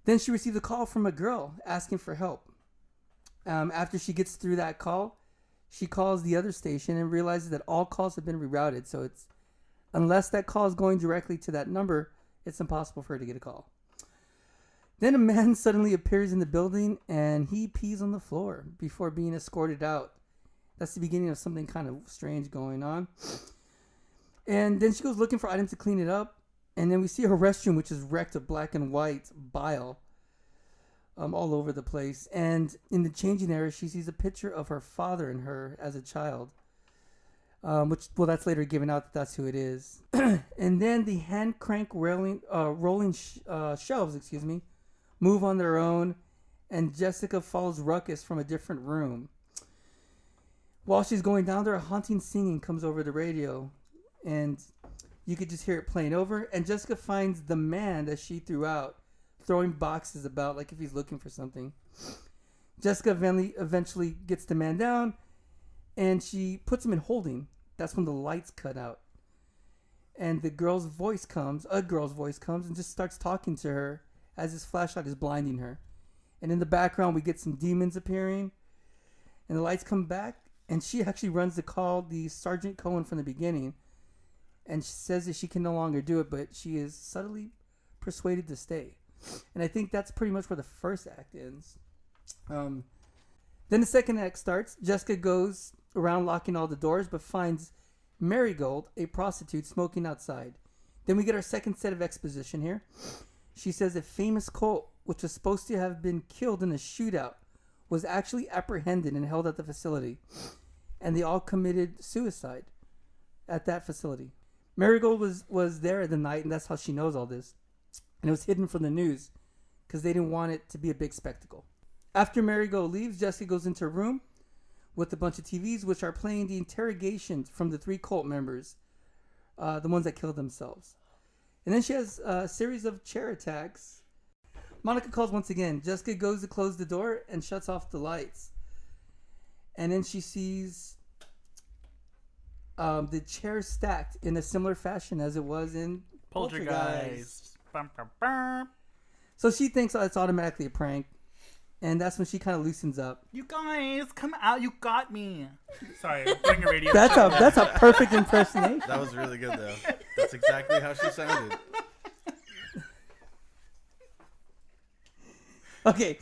then she received a call from a girl asking for help. After she gets through that call, she calls the other station and realizes that all calls have been rerouted. So it's Unless that call is going directly to that number, it's impossible for her to get a call. Then a man suddenly appears in the building and he pees on the floor before being escorted out. That's the beginning of something kind of strange going on. And then she goes looking for items to clean it up. And then we see her restroom, which is wrecked of black and white bile all over the place. And in the changing area, she sees a picture of her father and her as a child. That's later given out that that's who it is. And then the hand crank rolling shelves, move on their own. And Jessica follows Ruckus from a different room. While she's going down there, a haunting singing comes over the radio. And you could just hear it playing over. And Jessica finds the man that she threw out, throwing boxes about like if he's looking for something. Jessica eventually gets the man down. And she puts him in holding. That's when the lights cut out. And a girl's voice comes and just starts talking to her as his flashlight is blinding her. And in the background, we get some demons appearing. And the lights come back. And she actually runs to call the Sergeant Cohen from the beginning. And she says that she can no longer do it, but she is subtly persuaded to stay. And I think that's pretty much where the first act ends. Then the second act starts. Jessica goes around locking all the doors, but finds Marigold, a prostitute, smoking outside. Then we get our second set of exposition here. She says a famous cult, which was supposed to have been killed in a shootout, was actually apprehended and held at the facility. And they all committed suicide at that facility. Marigold was there at the night, and that's how she knows all this. And it was hidden from the news because they didn't want it to be a big spectacle. After Marigold leaves, Jessica goes into a room with a bunch of TVs, which are playing the interrogations from the 3 cult members, the ones that killed themselves. And then she has a series of chair attacks. Monica calls once again. Jessica goes to close the door and shuts off the lights. And then she sees the chair stacked in a similar fashion as it was in Poltergeist. Bum, bum, bum. So she thinks it's automatically a prank. And that's when she kind of loosens up. You guys, come out. You got me. Sorry, bring a radio. That's a perfect impersonation. That was really good, though. That's exactly how she sounded. Okay.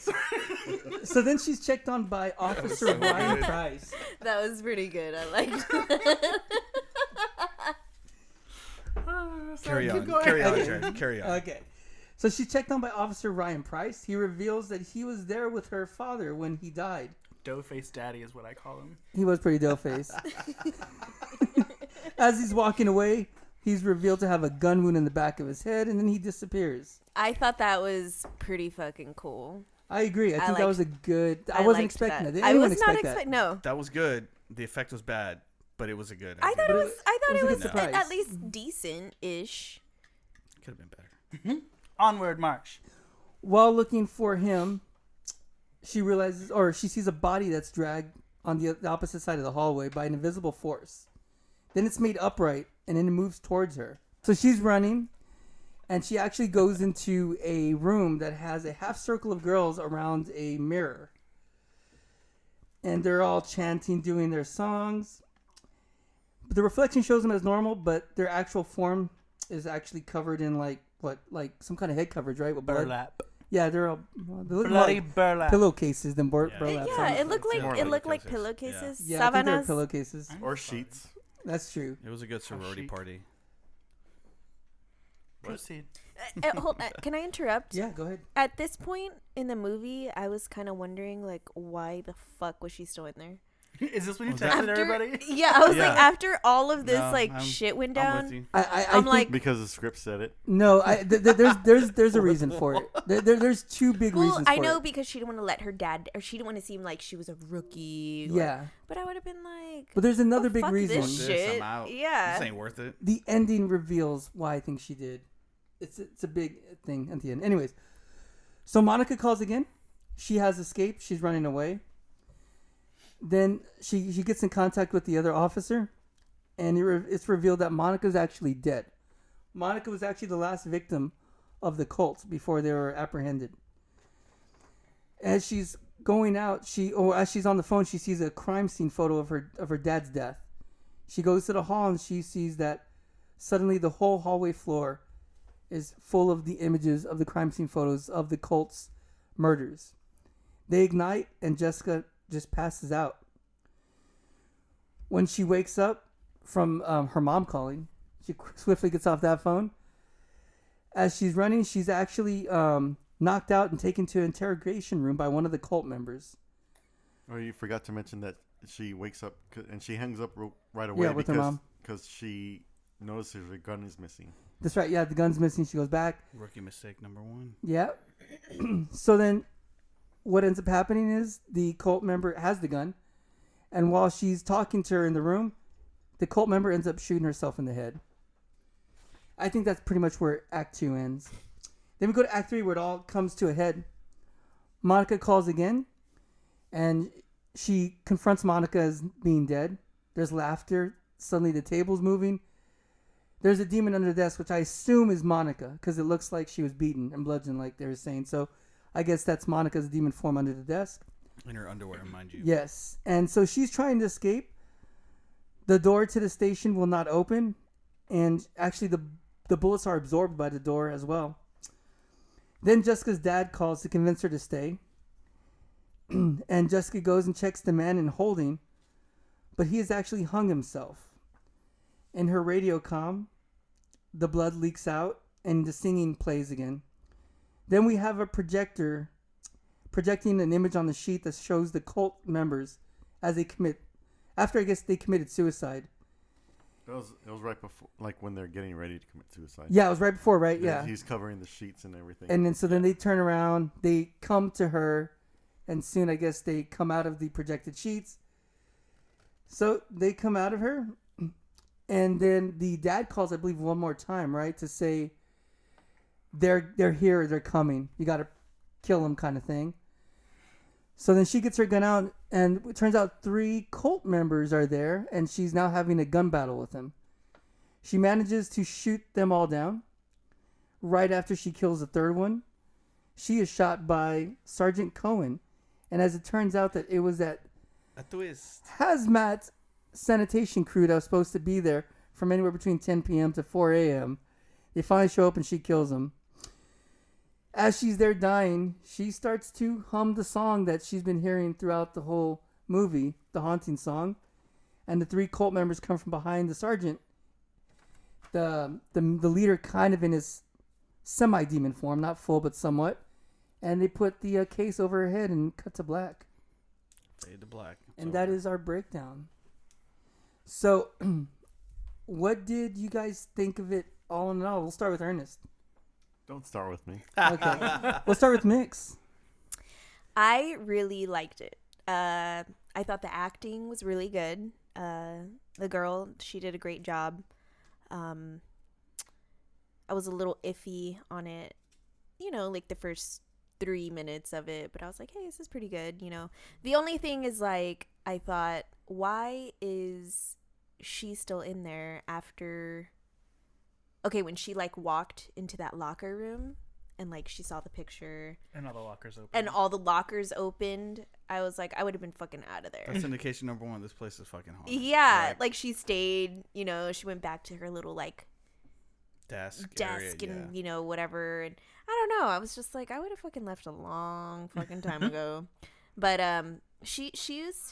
So then she's checked on by Officer so Ryan good. Price. That was pretty good. I liked that. Carry on, Okay. Jared. Carry on. Okay. So she's checked on by Officer Ryan Price. He reveals that he was there with her father when he died. Dough-faced daddy is what I call him. He was pretty dough-faced. As he's walking away, he's revealed to have a gun wound in the back of his head, and then he disappears. I thought that was pretty fucking cool. I agree. I think that was a good... I wasn't liked expecting that. Did I anyone was not expect that? expecting. No, That was good. The effect was bad, but it was a good. I thought idea. it was. I thought it it was a was good surprise. at least decent-ish. Could have been better. Onward march. While looking for him, she realizes, or she sees a body that's dragged on the opposite side of the hallway by an invisible force. Then it's made upright, and then it moves towards her. So she's running, and she actually goes into a room that has a half circle of girls around a mirror. And they're all chanting, doing their songs. But the reflection shows them as normal, but their actual form is actually covered in like some kind of head coverage, right? With blood. Burlap. Yeah, they're all they look more Bloody like burlap. pillowcases than burlap. Yeah, it looked More like like pillowcases. pillowcases. Yeah, I think they're Savanas. pillowcases. Or sheets. That's true. It was a good sorority sheet. party. Proceed. Can I interrupt? Yeah, go ahead. At this point in the movie, I was kind of wondering, like, why the fuck was she still in there? Is this when you Was texted that- everybody? Yeah, I was Yeah. like, after all of this, No, like, shit went I'm down. with you. I I'm think, like- Because the script said it. no. There's a reason for it. There's two big Well, reasons. I for know it. because she didn't want to let her dad, or she didn't want to seem like she was a rookie. Yeah, But I would have been like, but there's another oh, big fuck reason. this This, shit. I'm out. Yeah. This ain't worth it. The ending reveals why I think she did. It's a big thing at the end. Anyways, so Monica calls again. She has escaped. She's running away. Then she gets in contact with the other officer, and it's revealed that Monica's actually dead. Monica was actually the last victim of the cult before they were apprehended. As she's going out, as she's on the phone, she sees a crime scene photo of her dad's death. She goes to the hall and she sees that Suddenly, the whole hallway floor is full of the images of the crime scene photos of the cult's murders. They ignite, and Jessica just passes out. When she wakes up from her mom calling, she swiftly gets off that phone. As she's running, she's actually knocked out and taken to an interrogation room by one of the cult members. Oh, you forgot to mention that she wakes up and she hangs up right away With her mom. because she notices her gun is missing. That's right. Yeah, the gun's missing. She goes back. Rookie mistake number one. Yeah. So then what ends up happening is the cult member has the gun. And while she's talking to her in the room, the cult member ends up shooting herself in the head. I think that's pretty much where Act 2 ends. Then we go to Act 3 where it all comes to a head. Monica calls again. And she confronts Monica as being dead. There's laughter. Suddenly the table's moving. There's a demon under the desk, which I assume is Monica, because it looks like she was beaten and bludgeoned, like they were saying. So I guess that's Monica's demon form under the desk. In her underwear, mind you. Yes. And so she's trying to escape. The door to the station will not open. And actually the bullets are absorbed by the door as well. Then Jessica's dad calls to convince her to stay. And Jessica goes and checks the man in holding. But he has actually hung himself. In her radio comm, the blood leaks out and the singing plays again. Then we have a projector projecting an image on the sheet that shows the cult members as they commit, after I guess they committed suicide. It was right before, like when they're getting ready to commit suicide. Yeah, it was right before, right? Yeah. He's covering the sheets and everything. And then so then they turn around, they come to her, and soon I guess they come out of the projected sheets. So they come out of her, and then the dad calls, I believe, one more time, right, to say they're here, they're coming. You got to kill them, kind of thing. So then she gets her gun out, and it turns out 3 cult members are there, and she's now having a gun battle with them. She manages to shoot them all down. Right after she kills the 3rd one, she is shot by Sergeant Cohen. And as it turns out that it was that A twist. hazmat sanitation crew that was supposed to be there from anywhere between 10 p.m. to 4 a.m. They finally show up and she kills them. As she's there dying, she starts to hum the song that she's been hearing throughout the whole movie, the haunting song. And the 3 cult members come from behind the sergeant. The leader kind of in his semi-demon form, not full but somewhat. And they put the case over her head and cut to black. Fade to black. And that is our breakdown. So, what did you guys think of it all in all? We'll start with Ernest. Don't start with me. Okay. We'll start with Mix. I really liked it. I thought the acting was really good. The girl, she did a great job. I was a little iffy on it, like the first 3 minutes of it, but I was like, hey, this is pretty good, The only thing is, like, I thought, why is she still in there after... Okay, when she, like, walked into that locker room and, like, she saw the picture... And all the lockers open. And all the lockers opened, I was like, I would have been fucking out of there. That's indication number one. This place is fucking haunted. Yeah, like, she stayed, she went back to her little, like... Desk area, and whatever, and I don't know, I was just like, I would have fucking left a long fucking time ago. But she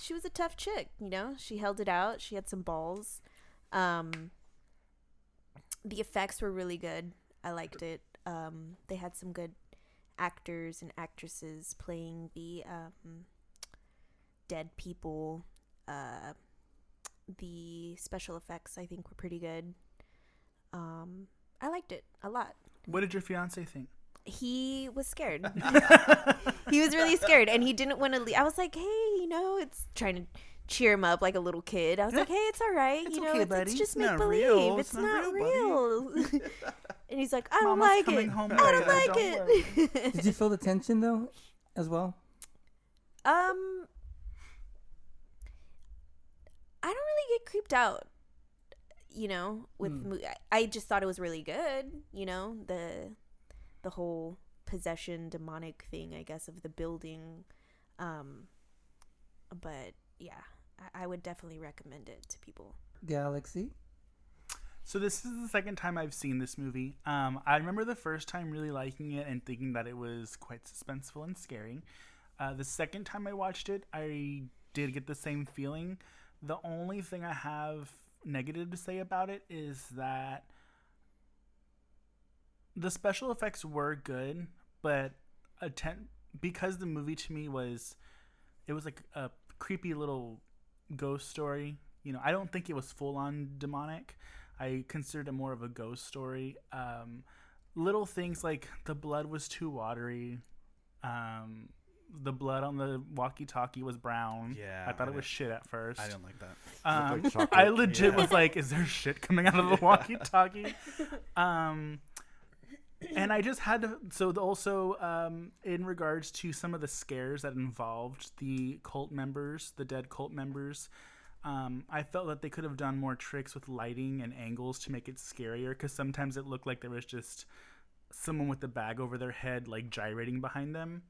was a tough chick, she held it out, she had some balls. The effects were really good. I liked it. They had some good actors and actresses playing the dead people. The special effects, I think, were pretty good. I liked it a lot. What did your fiance think? He was scared. He was really scared, and he didn't want to leave. I was like, hey, it's trying to cheer him up like a little kid. I was like, hey, it's all right. It's okay, buddy. It's just It's not make real. believe. It's It's not not real, real. And he's like, I don't Mama's like coming it. home I don't later. like Don't it. Did you feel the tension, though, as well? I don't really get creeped out, with I just thought it was really good, the whole possession demonic thing, I guess, of the building. But yeah, I would definitely recommend it to people. Galaxy? So this is the second time I've seen this movie. I remember the first time really liking it and thinking that it was quite suspenseful and scary. The second time I watched it, I did get the same feeling. The only thing I have negative to say about it is that the special effects were good, but because the movie to me was like a creepy little ghost story. You know, I don't think it was full on demonic. I considered it more of a ghost story. Little things like the blood was too watery. The blood on the walkie-talkie was brown. Yeah, I thought it I was shit at first. I don't like that. Looked like chocolate. I legit Yeah. was like, is there shit coming out of the walkie-talkie? And I just had to. So also, in regards to some of the scares that involved the cult members, the dead cult members, I felt that they could have done more tricks with lighting and angles to make it scarier. Because sometimes it looked like there was just someone with the bag over their head, like gyrating behind them.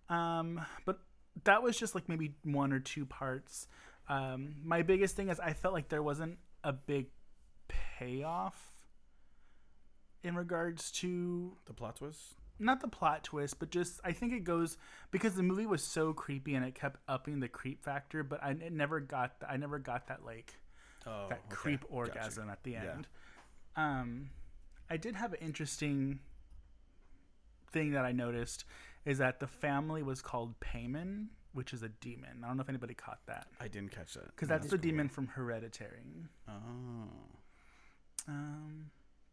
But that was just like maybe one or two parts. My biggest thing is I felt like there wasn't a big payoff in regards to The plot twist. not the plot twist, but just I think it goes because the movie was so creepy and it kept upping the creep factor, but I never got that like Oh, that okay. creep Gotcha. orgasm at the Yeah. end. I did have an interesting thing that I noticed is that the family was called Payman, which is a demon. I don't know if anybody caught that I didn't catch that. because that's the cool. demon from Hereditary. Oh.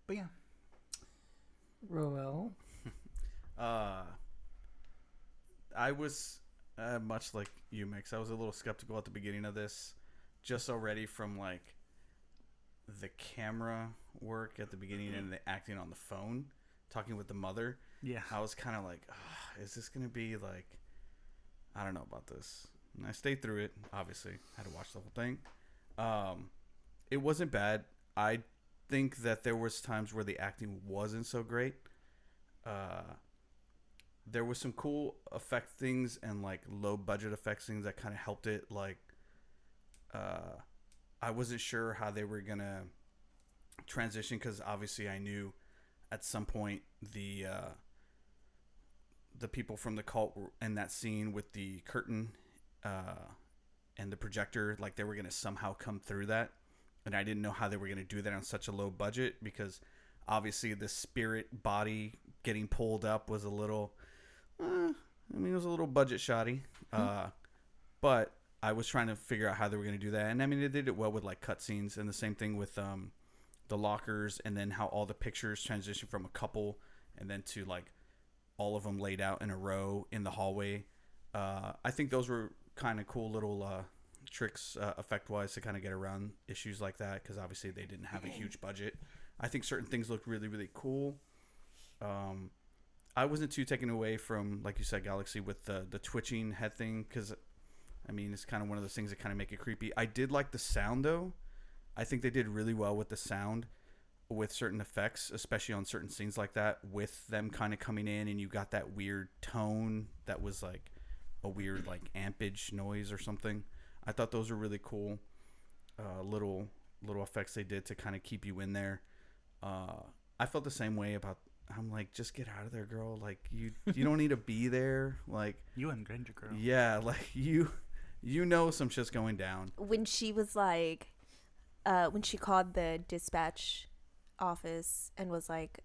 But yeah. Roel. I was much like you, Mix. I was a little skeptical at the beginning of this, just already from like the camera work at the beginning and the acting on the phone, talking with the mother. Yeah. I was kind of like, is this gonna be like? I don't know about this. And I stayed through it. Obviously, had to watch the whole thing. It wasn't bad. I think that there was times where the acting wasn't so great. There was some cool effect things and like low budget effects things that kind of helped it. Like, I wasn't sure how they were gonna transition because obviously I knew at some point the people from the cult were in that scene with the curtain and the projector, like they were gonna somehow come through that, and I didn't know how they were gonna do that on such a low budget because obviously the spirit body getting pulled up was a little it was a little budget shoddy. But I was trying to figure out how they were going to do that. And I mean, they did it well with like cutscenes and the same thing with the lockers and then how all the pictures transition from a couple and then to like all of them laid out in a row in the hallway. I think those were kind of cool little tricks effect wise to kind of get around issues like that because obviously they didn't have a huge budget. I think certain things looked really, really cool. I wasn't too taken away from, like you said, Galaxy, with the twitching head thing because, I mean, it's kind of one of those things that kind of make it creepy. I did like the sound, though. I think they did really well with the sound with certain effects, especially on certain scenes like that, with them kind of coming in and you got that weird tone that was like a weird like ampage noise or something. I thought those were really cool little effects they did to kind of keep you in there. I felt the same way about, I'm like, just get out of there, girl. Like you don't need to be there. Like You and Granger girl. yeah, like you know some shit's going down. When she was like, when she called the dispatch office and was like,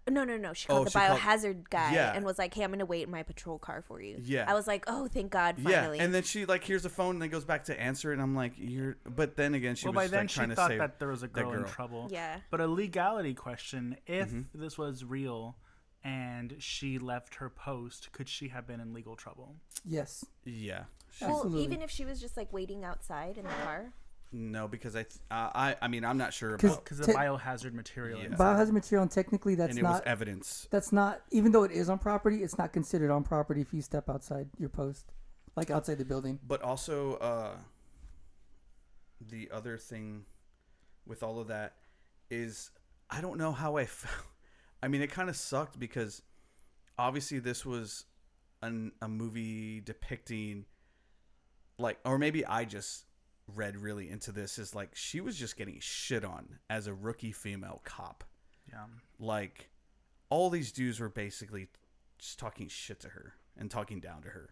no, she called the biohazard guy yeah. and was like, hey, I'm gonna wait in my patrol car for you. Yeah. I was like, oh, thank God, finally. Yeah, and then she like hears the phone and then goes back to answer it. And I'm like, but then again, she Well, was by then like, she trying to thought save that there was a girl in girl. trouble. Yeah. But a legality question: if Mhm. this was real and she left her post, could she have been in legal trouble? Yes. Yeah. Well, Absolutely. even if she was just like waiting outside in the car. No, because I mean, I'm not sure 'Cause about, Because the Te- biohazard material. Yeah. inside. Biohazard material, and technically that's and it was not. evidence. That's not. Even though it is on property, it's not considered on property if you step outside your post, like outside the building. But also, the other thing with all of that is I don't know how I felt. I mean, it kind of sucked because obviously this was a movie depicting like, or maybe I just read really into this is like she was just getting shit on as a rookie female cop. Yeah. Like all these dudes were basically just talking shit to her and talking down to her.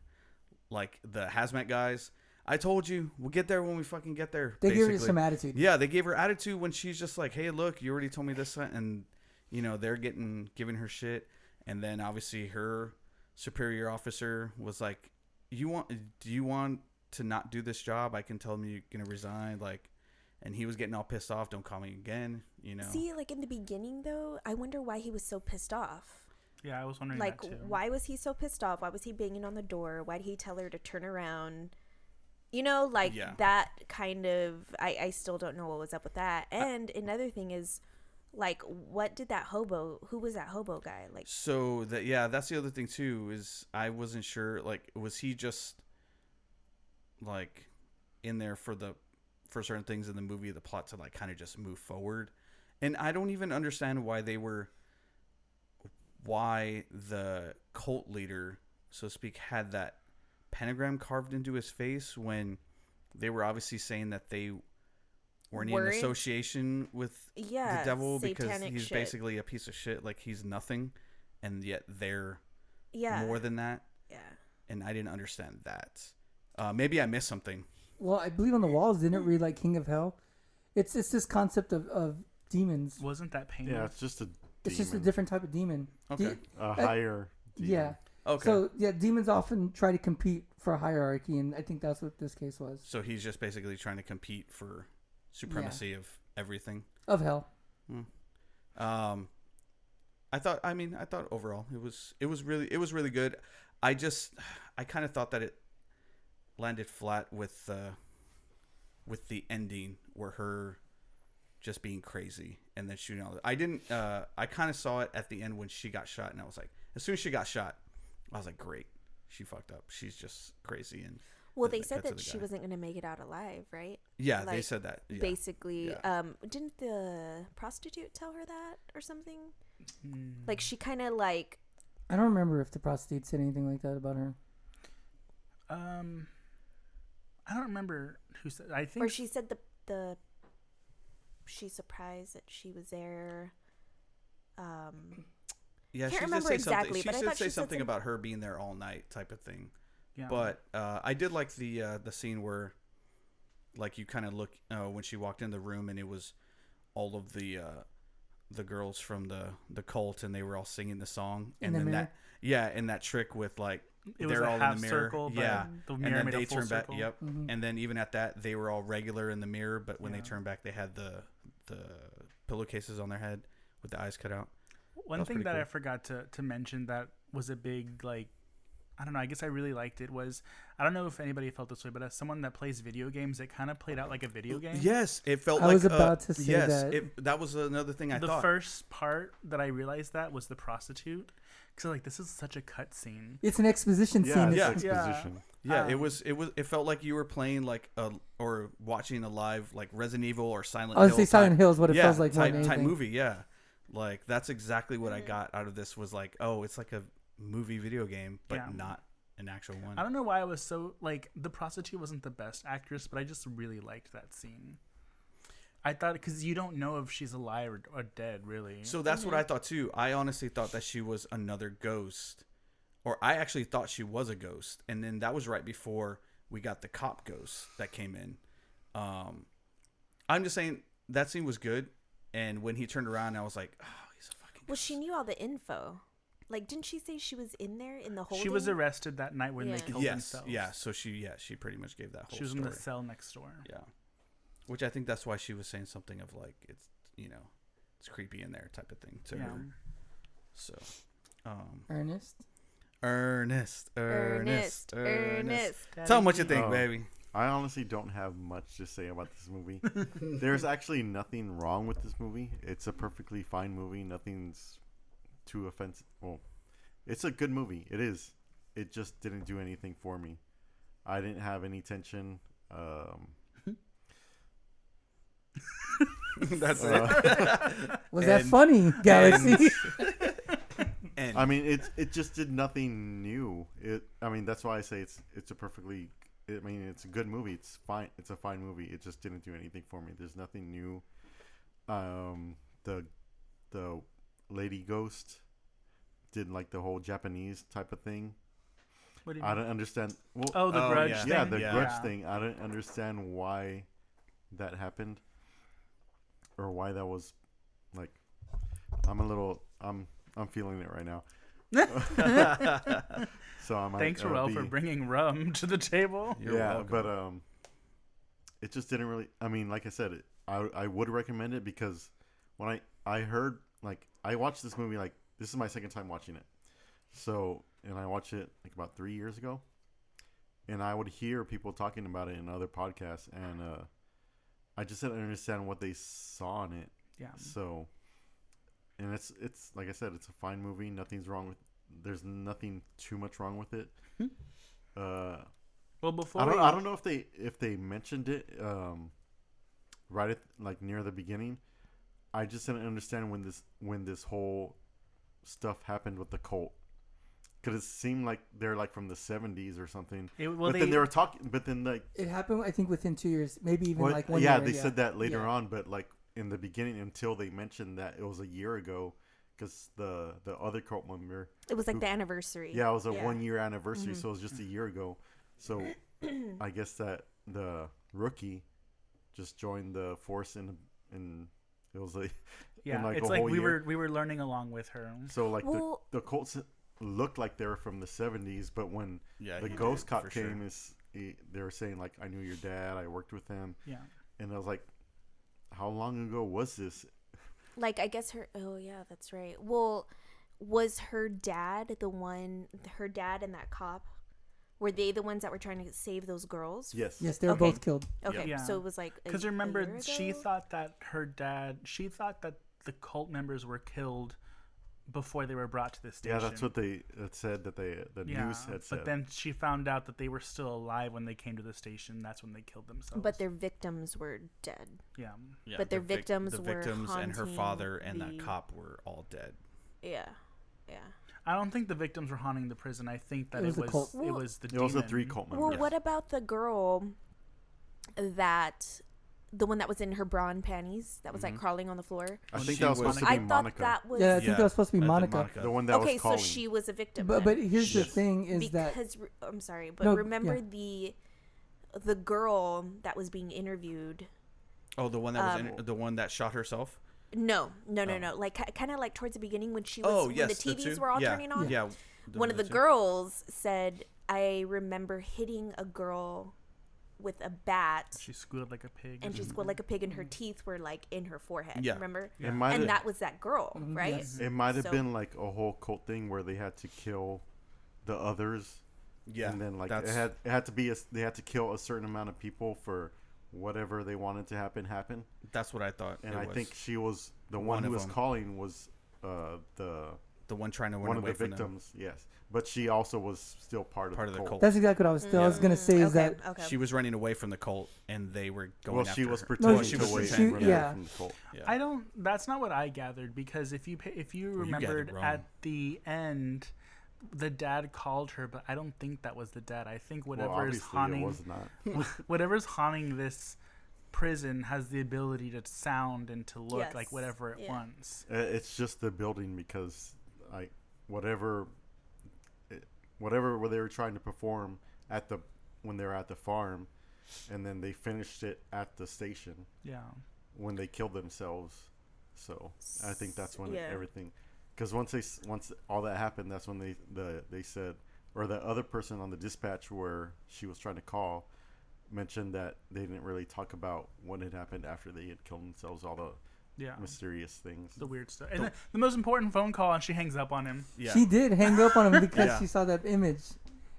Like the hazmat guys, I told you, we'll get there when we fucking get there. They gave her basically. some attitude. Yeah, they gave her attitude when she's just like, "Hey, look, you already told me this," and you know they're giving her shit, and then obviously her superior officer was like, do you want to not do this job? I can tell him you're gonna resign." Like, and he was getting all pissed off. "Don't call me again." You know. See, like in the beginning though, I wonder why he was so pissed off. Yeah, I was wondering Like, that too. why was he so pissed off? Why was he banging on the door? Why did he tell her to turn around? You know, like Yeah. that kind of. I still don't know what was up with that. And another thing is, like, what did that hobo? Who was that hobo guy? Like, So that's the other thing too, is I wasn't sure, like, was he just like in there for certain things in the movie, the plot to like kind of just move forward. And I don't even understand why the cult leader, so to speak, had that pentagram carved into his face when they were obviously saying that they weren't in Weren't? association with yeah, the devil because satanic he's shit. basically a piece of shit, like he's nothing, and yet they're yeah, more than that. yeah. And I didn't understand that. Maybe I missed something. Well, I believe on the walls didn't it read like King of Hell. It's this concept of demons. Wasn't that painful? Yeah, it's just a It's just a demon. different type of demon. Okay. A higher demon. Yeah. Okay. So yeah, demons often try to compete for a hierarchy, and I think that's what this case was. So he's just basically trying to compete for supremacy of everything. Of hell. I thought overall it was really good. I kind of thought that it landed flat with the ending where her just being crazy and then shooting all. I didn't. I kind of saw it at the end when she got shot, and I was like, as soon as she got shot, I was like, great, she fucked up. She's just crazy. And Well, then they it said cut to that the she guy. wasn't going to make it out alive, right? Yeah, they like, said that. Yeah. Basically, Yeah. Didn't the prostitute tell her that or something? Mm. Like, she kind of like, I don't remember if the prostitute said anything like that about her. I don't remember who said. I think or she said the she's surprised that she was there. Yeah, Can't she did remember say exactly, something. but I She thought did say she said something some- about her being there all night, type of thing. Yeah. But I did like the scene where, like, you kind of look when she walked in the room and it was all of the girls from the cult and they were all singing the song, In and the then mirror? and that trick with like it was they're a all half in the mirror, circle, but yeah, the and mirror then made they a full turned back, circle. yep, Mhm. and then even at that they were all regular in the mirror, but when they Yeah. turned back they had the pillowcases on their head with the eyes cut out. One That's thing pretty that I cool. forgot to mention that was a big, like, I don't know, I guess I really liked it was, I don't know if anybody felt this way, but as someone that plays video games, it kind of played out like a video game. Yes, it felt I like was about to say yes, that. that was another thing I The thought. first part that I realized that was the prostitute. Because, like, this is such a cut scene. It's an exposition Yeah, scene. it's Yeah. exposition. Yeah, Um, it felt like you were playing like or watching a live like Resident Evil or Silent I would Hill. say Silent type- Hill is what it yeah, feels like more type, than type anything. movie. Yeah, like that's exactly what I got out of this. Was like, oh, it's like a movie video game, but Yeah. not an actual one. I don't know why I was so, like, the prostitute wasn't the best actress, but I just really liked that scene. I thought, because you don't know if she's alive or dead, really. So that's what I thought too. I honestly thought that she was another ghost, or I actually thought she was a ghost, and then that was right before we got the cop ghost that came in. I'm just saying that scene was good, and when he turned around, I was like, oh, he's a fucking. well, ghost. she knew all the info. Like, didn't she say she was in there in the holding? She was arrested that night when they Yeah. killed Yes, themselves. yeah. So she pretty much gave that whole She was story. in the cell next door. Yeah, which I think that's why she was saying something of like it's it's creepy in there type of thing to Yeah. her. So, Ernest. Ernest. Ernest. Tell them what you think, Oh. baby. I honestly don't have much to say about this movie. There's actually nothing wrong with this movie. It's a perfectly fine movie. Nothing's too offensive. Well, it's a good movie. It is. It just didn't do anything for me. I didn't have any tension. That's Was that And- funny, Galaxy? And I mean, it just did nothing new. I mean, that's why I say it's a perfectly I mean, it's a good movie. It's fine. It's a fine movie. It just didn't do anything for me. There's nothing new. The lady ghost did like the whole Japanese type of thing. What do you I mean? don't understand. Well, Oh, the Oh, grudge yeah. thing. yeah, the Yeah. grudge thing. I don't understand why that happened, or why that was like. I'm feeling it right now. So I might. Thanks, Roel, for bringing rum to the table. You're welcome. but it just didn't really. I mean, like I said, I would recommend it because when I heard, like, I watched this movie, like, this is my second time watching it. So, and I watched it like about 3 years ago, and I would hear people talking about it in other podcasts, and I just didn't understand what they saw in it. Yeah. So, and it's like I said, it's a fine movie. Nothing's wrong with. There's nothing too much wrong with it. Well, before I don't know if they mentioned it right at like near the beginning. I just didn't understand when this whole stuff happened with the cult, because it seemed like they're like from the 70s or something. But then they were talking. But then like It happened, I think, within 2 years, maybe even well, like 1 yeah, year. they said that later Yeah. on. But like in the beginning, until they mentioned that it was a year ago, because the other cult member. It was like the anniversary. Yeah, it was a 1 year anniversary, Mm-hmm. so it was just a year ago. So I guess that the rookie just joined the force in it was like yeah, like it's a like whole year. we were learning along with her. So like Well- the Colts looked like they were from the 70s, but when Yeah, the he ghost did, cop for sure. came, they were saying like, I knew your dad, I worked with him, Yeah. and I was like, how long ago was this? Like, I guess oh yeah, that's right. Well, was her dad her dad and that cop, were they the ones that were trying to save those girls? Yes. Yes, they were Okay. both killed. Okay, Yeah. so it was like Because a remember, year she ago? thought that she thought that the cult members were killed before they were brought to the station. Yeah, that's what they it said that the news had said. But then she found out that they were still alive when they came to the station. That's when they killed themselves. But their victims were dead. yeah. Yeah, But their the victims the were victims and her haunting father and that the- cop were all dead. Yeah, yeah. I don't think the victims were haunting the prison. I think that It was the cult. it was the it was the demon. 3 cult Well, members. what about the girl the one that was in her bra and panties that was like crawling on the floor? I When think she that was was- supposed to I be thought Monica, that was Yeah, I think that was supposed to be I think Monica. the one that okay. was So calling. she was a victim. But then. here's the Yes. thing is that because I'm sorry, but No, remember yeah. the girl that was being interviewed. Oh, the one that was the one that shot herself. No. Oh. Like kind of like towards the beginning when she was Oh, when yes, the the TVs two? were all Yeah. turning on. Yeah. One of the two. girls said, "I remember hitting a girl with a bat." She squealed like a pig. And she squealed like a pig, and her teeth were like in her forehead. Yeah. Remember? It might And have that was that girl, right? yes. it might have So- been like a whole cult thing where they had to kill the others. Yeah. And then like that's, it had to be they had to kill a certain amount of people for whatever they wanted to happen. that's what I thought. And it I was. think she was the one one who of was them. calling was the one trying to run one of away the from them. victims. Yes, but she also was still part of the cult. that's exactly what I was gonna say is that okay. She was running away from the cult, and they were going Well, after she was her. pretending No, she to was wait pretending. and run yeah. away from the cult. Yeah. I don't. That's not what I gathered because if you you remembered gathered wrong. at the end, the dad called her, but I don't think that was the dad. I think Well, whatever is obviously it haunting was not. whatever's haunting this prison has the ability to sound and to look like Yes. whatever it Yeah. wants. It's just the building because whatever where they were trying to perform when they were at the farm, and then they finished it at the station Yeah. when they killed themselves. So I think that's when Yeah. everything, because once all that happened, that's when they said, or the other person on the dispatch where she was trying to call mentioned that they didn't really talk about what had happened after they had killed themselves, all the Yeah. mysterious things. The weird stuff. And the most important phone call, and she hangs up on him. Yeah. she did hang up on him because Yeah. she saw that image,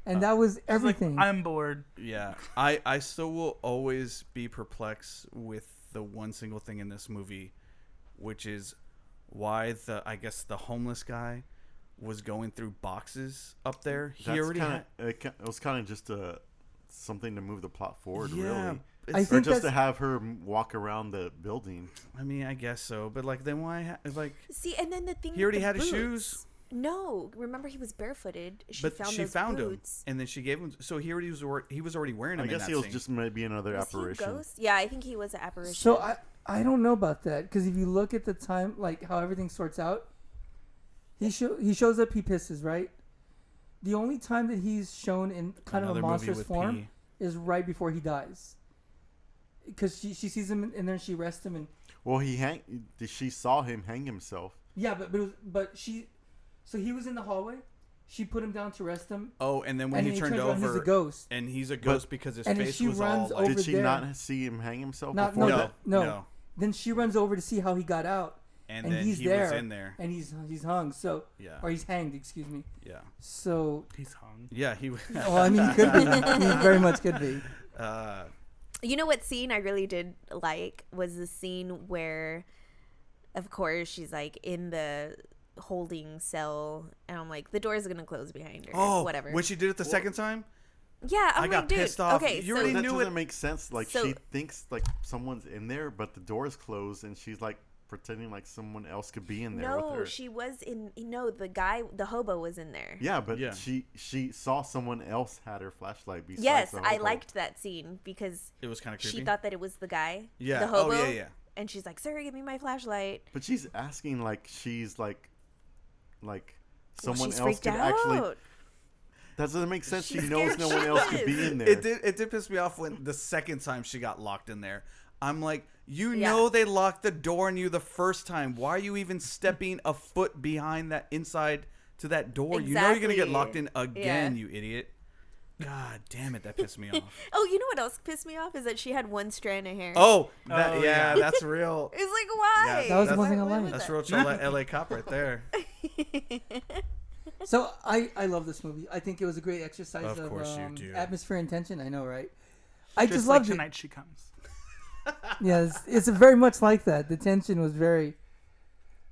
and that was She's everything. like, I'm bored. Yeah, I still will always be perplexed with the one single thing in this movie, which is why the homeless guy was going through boxes up there. He That's already kinda, had. it was kind of just something to move the plot forward, Yeah, really, I or think just to that's have her walk around the building. I mean, I guess so, but like, then why? Like, See, and then the thing. he already with had the his boots, shoes. No, remember he was barefooted. She But found she those found boots. him, and then she gave him. So he already was already wearing them. I guess in he that was scene. just maybe another Was he a apparition. ghost? Yeah, I think he was an apparition. So I don't know about that because if you look at the time, like how everything sorts out, he shows up, he pisses, right? The only time that he's shown in kind Another of a movie monstrous with form pee. is right before he dies. Because she sees him and then she arrests him and Well, she saw him hang himself. yeah, so he was in the hallway. She put him down to arrest him. Oh, and then when And he then turned he turns around, over, he's a ghost. and he's a ghost because his and then face she was all runs like. over Did she there. not see him hang himself Not- before no, that? no. Then she runs over to see how he got out, And and then he's he there, was in there. and he's hung. So Yeah. or he's hanged. Excuse me. Yeah. So He's hung. Yeah, he. well, I mean, he could be. He very much could be. You know what scene I really did like was the scene where, of course, she's like in the holding cell, and I'm like, the door's gonna close behind her. Oh, whatever. when she did it the second time, Yeah, I'm I like, got dude, pissed off. Okay, You so already That knew doesn't it. make sense. Like So- she thinks like someone's in there, but the door is closed, and she's like pretending like someone else could be in there with no, her. she was in. No, the hobo was in there. Yeah, but Yeah. she saw someone else had her flashlight besides Yes, the I hobo. liked that scene because It was kind of creepy. she thought that it was the guy. Yeah. The hobo. Oh yeah, yeah. And she's like, "Sir, give me my flashlight." But she's asking like she's like Well, someone she's else freaked could out. actually. That doesn't make sense. She's She knows scared no one else could be shitless. in there. It did piss me off when the second time she got locked in there. I'm like, you Yeah. know they locked the door on you the first time. Why are you even stepping a foot behind that inside to that door? You know you're gonna get Exactly. locked in again, Yeah. you idiot. God damn it, that pissed me off. Oh, you know what else pissed me off is that she had one strand of hair. Oh, Oh, yeah, yeah. that's real. It's like, why? That was the that's- one thing I Why liked. was That's that? real chill LA cop right there. So I love this movie. I think it was a great exercise Of course you do. atmosphere and tension. I know, right? I just like loved it. Tonight She Comes. Yeah, it's very much like that. The tension was very,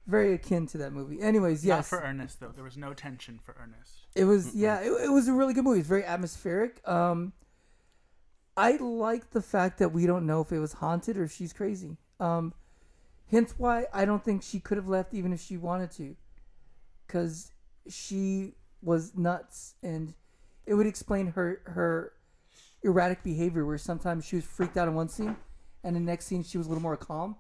very akin to that movie. Anyways, Not yes, for Ernest though. There was no tension for Ernest. it was. Yeah, it was a really good movie. It's very atmospheric. I like the fact that we don't know if it was haunted or if she's crazy. Hence why I don't think she could have left even if she wanted to, because she was nuts, and it would explain her erratic behavior, where sometimes she was freaked out in one scene, and the next scene she was a little more calm.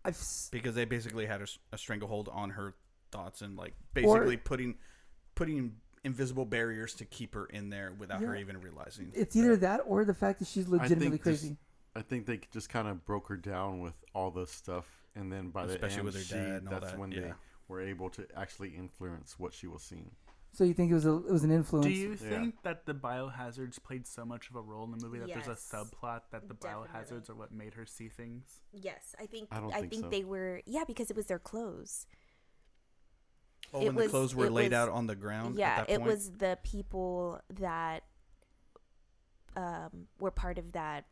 Because they basically had a stranglehold on her thoughts and like basically putting invisible barriers to keep her in there without her Yeah. even realizing. It's either that or the fact that she's legitimately crazy. I think they just kind of broke her down with all the stuff, and then by Especially the end, with her dad and all that's that, when yeah. they were able to actually influence what she was seeing. So you think it was an influence? Do you Yeah. think that the biohazards played so much of a role in the movie that there's a Yes, subplot that the definitely. biohazards are what made her see things? Yes, I think. I don't think so. they were. Yeah, because it was their clothes. Oh, It when the was- clothes were it laid was- out on the ground. Yeah, at that it point? was the people that were part of that.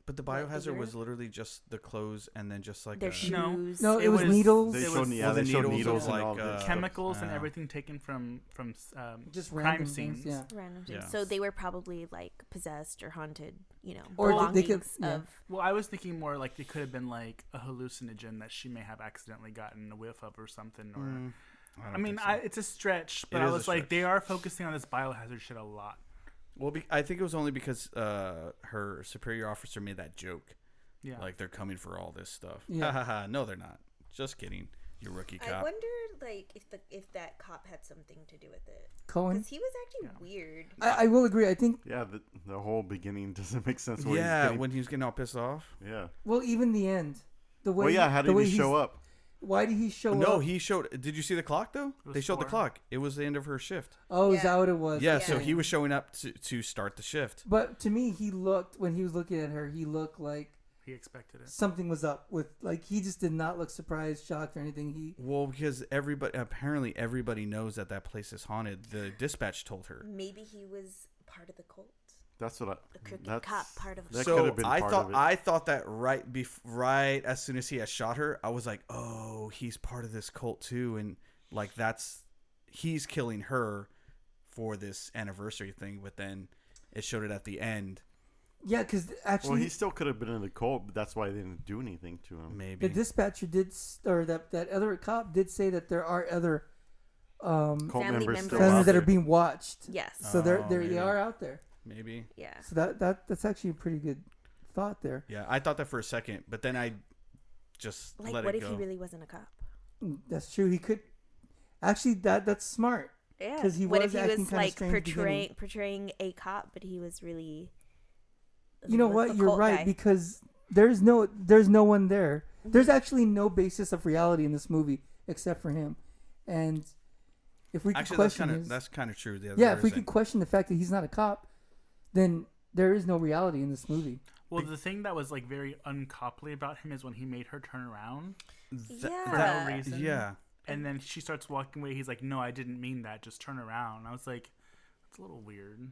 But the what, the biohazard was year? literally just the clothes and then just like Their a, shoes. No, It it was was- needles. They It showed, was- yeah, well, the they showed needles needles of, and like, all this. Chemicals and Yeah. everything taken from Just crime random scenes. things. Yeah. Random things. Yeah. So they were probably like possessed or haunted, you know, Or they belongings could- yeah. of. Well, I was thinking more like it could have been like a hallucinogen that she may have accidentally gotten a whiff of or something. Or I mean, it's a stretch, but It I is a was like, they stretch. are focusing on this biohazard shit a lot. Well, I think it was only because her superior officer made that joke. Yeah. Like they're coming for all this stuff. Yeah. Ha ha ha. No, they're not. Just kidding. You rookie I cop. wonder, like, if that cop had something to do with it, Cohen. because he was acting weird. I will agree. I think. Yeah, the whole beginning doesn't make sense. Where Yeah, he's getting, when he was getting all pissed off. yeah. Well, even the end. The way. Well, yeah. How the did way he show he's- up? Why did he show No, up? he showed. Did you see the clock though? was They showed the 4. clock. It was the end of her shift. Oh, is that Yeah. what it was? Yeah, so Yeah. he was showing up to start the shift. But to me, he looked when he was looking at her. He looked like He expected it. something was up with. Like he just did not look surprised, shocked, or anything. He. Well, because apparently everybody knows that place is haunted. The dispatch told her. Maybe he was part of the cult. That's what I. The crooked That's, cop part of the that So could have been I part thought of it. I thought that right as soon as he had shot her, I was like, oh, he's part of this cult too, and like he's killing her for this anniversary thing. But then it showed it at the end. Yeah, because Well, actually, he still could have been in the cult, but that's why they didn't do anything to him. Maybe the dispatcher did, or that other cop did say that there are other Cult Family members members. still families out that are there. being watched. Yes. So they maybe. are out there. Maybe. Yeah. So that's actually a pretty good thought there. Yeah, I thought that for a second, but then I just Like, let what it if go. he really wasn't a cop? That's true. He could actually that's smart. Yeah. 'Cause he what was if he acting was kinda like strange at the beginning. portraying a cop, but he was really. You know the what? You're cult right guy? because there's no one there. Mm-hmm. There's actually no basis of reality in this movie except for him. And if we could Actually, question that's kind of true. yeah, if we could question the fact that he's not a cop, then there is no reality in this movie. Well, the thing that was like very uncoply about him is when he made her turn around for Yeah. no reason. Yeah. And then she starts walking away. He's like, "No, I didn't mean that. Just turn around." I was like, "That's a little weird."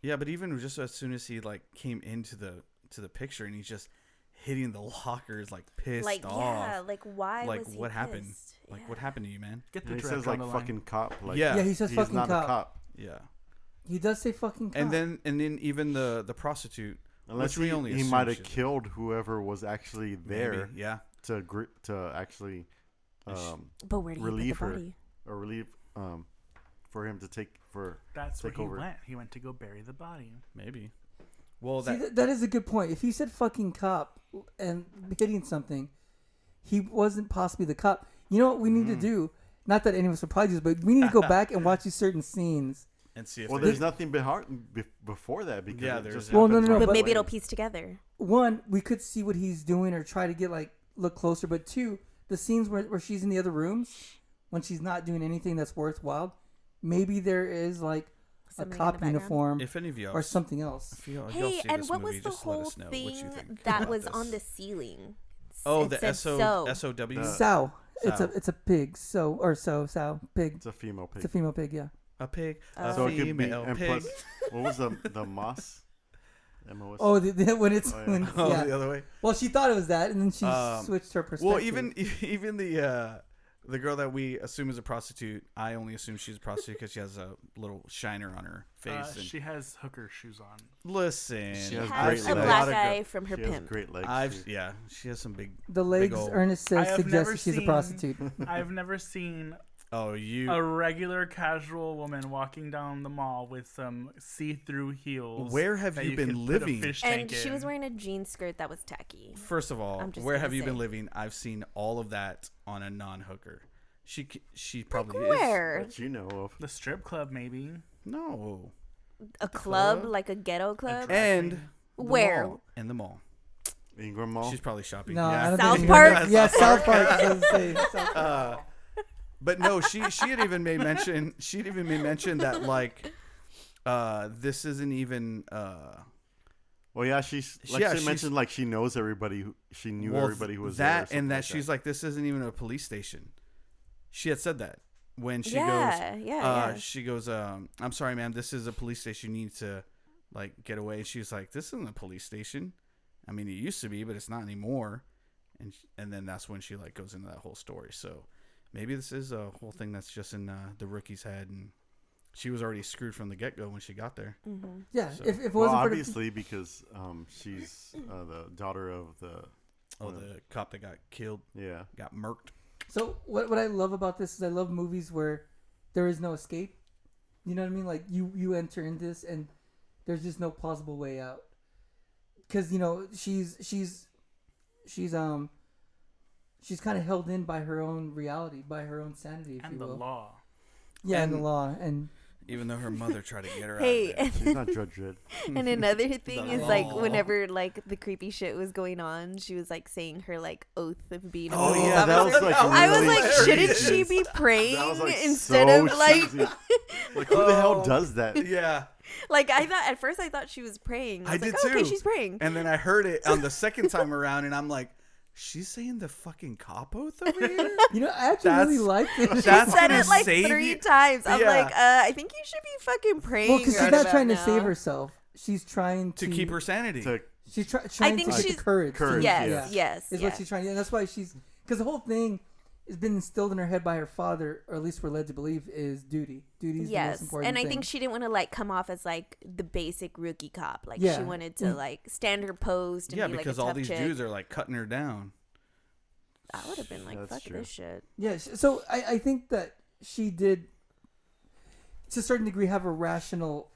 Yeah, but even just as soon as he like came into the picture and he's just hitting the lockers like pissed Like, off. yeah, like why Like was he what happened? pissed? Like Yeah. what happened to you, man? Get the And he director says on like the line. fucking cop. Like, Yeah. Yeah, he says he's fucking not cop. a cop Yeah. He does say fucking cop. And then even the prostitute, unless which we he, only he assume might have she's- killed whoever was actually there maybe, yeah. to actually But where did he relieve put the her body? or relieve for him to take for That's where take he over. went. He went to go bury the body. Maybe. Well, See, that that is a good point. If he said fucking cop and hitting something, he wasn't possibly the cop. You know what we need to do? Not that any of us will probably do this, but we need to go back and watch these certain scenes. and see if Well, there's there's nothing before that because Yeah, it there's- just Well, no, happens no, right But but- maybe away. it'll piece together. One, we could see what he's doing or try to get look closer. But two, the scenes where she's in the other rooms when she's not doing anything that's worthwhile, maybe there is like a Somebody in the cop background. uniform if any of y'all or something else. if y'all Hey, see and this what movie, was the just let whole us know what you thing think that about was this. on the ceiling? Oh, It the said so. SOW. Sow. It's Sow. a pig. Sow pig. It's a female pig. It's a female pig. Yeah. A pig, Oh. a So it could be female and pig. plus, what was the moss? MOS. Oh, when it's Oh, yeah. when Oh, yeah. the other way. Well, she thought it was that, and then she Um, switched her perspective. Well, even the girl that we assume is a prostitute, I only assume she's a prostitute because she has a little shiner on her face. And She has hooker shoes on. listen, She has I've great seen a legs. lot black of guy girl- from her She has pimp. great legs. too. Yeah, she has some big. the legs old- Ernest I says have suggests never that she's a seen- prostitute. I've never seen Oh, you. a regular casual woman walking down the mall with some see-through heels. Where have that you been could put a living? fish And tank she was in. wearing a jean skirt that was tacky. First of all, I'm just where gonna have you been say. living? I've seen all of that on a non-hooker. She probably Like is. where? That you know of. The strip club, maybe. No. A club, club? like a ghetto club. drag And queen. the Where? mall. In the mall. Ingram Mall. She's probably shopping. No, yeah. I don't South think Park? Yeah, South Park. Doesn't say South Park. But no, she had even made mention. She'd even made mention that like, this isn't even. Well, yeah, she's like Yeah, she she's- mentioned like she knows everybody. She knew well, everybody who was that, there. or and that something she's like, this isn't even a police station. She had said that when she Yeah, goes. yeah. She goes. I'm sorry, ma'am. This is a police station. You need to, like, get away. She's like, this isn't a police station. I mean, it used to be, but it's not anymore. And then that's when she like goes into that whole story. So maybe this is a whole thing that's just in the rookie's head, and she was already screwed from the get go when she got there. Mm-hmm. Yeah, So- if it Well, wasn't for obviously because she's the daughter of the The cop that got killed, yeah. got murked. So what I love about this is I love movies where there is no escape. You know what I mean? Like you enter in this and there's just no plausible way out. Because you know she's kind of held in by her own reality, by her own sanity, if And you the will. law. Yeah, and the And- law, and Even though her mother tried to get her Hey, out of She's not Judge Dredd. and another thing The is like law. whenever like the creepy shit was going on, she was like saying her like ooth of being a Oh, police yeah, that was officer. like I was really like, shouldn't she hilarious. be praying That was like instead so of like cheesy. Like who the hell Oh. does that? there. Yeah. like I thought at first I thought she was praying. I I was did like, oh, okay, too. she's praying. And then I heard it on the second time around, and I'm like, she's saying the fucking cop oath over here? you know I actually really That's- liked it. that's Said gonna it like save 3 you. times. I'm Yeah. like, I think you should be fucking praying. Well, because she's right not about trying to now. save herself. She's trying To keep her sanity. To, She's trying think to get she's- the courage. Courage, Yes, yeah. yes, Is yeah. what she's trying to do. And that's why because the whole thing has been instilled in her head by her father, or at least we're led to believe, is duty. Duty is the most Yes, important and I thing. think she didn't want to like come off as like the basic rookie cop. Like Yeah. she wanted to Mm. like stand her post and yeah, be like because a all tough these chick. dudes are like cutting her down. I would have been like, That's fuck true. this shit. Yeah, so I think that she did to a certain degree, have a rational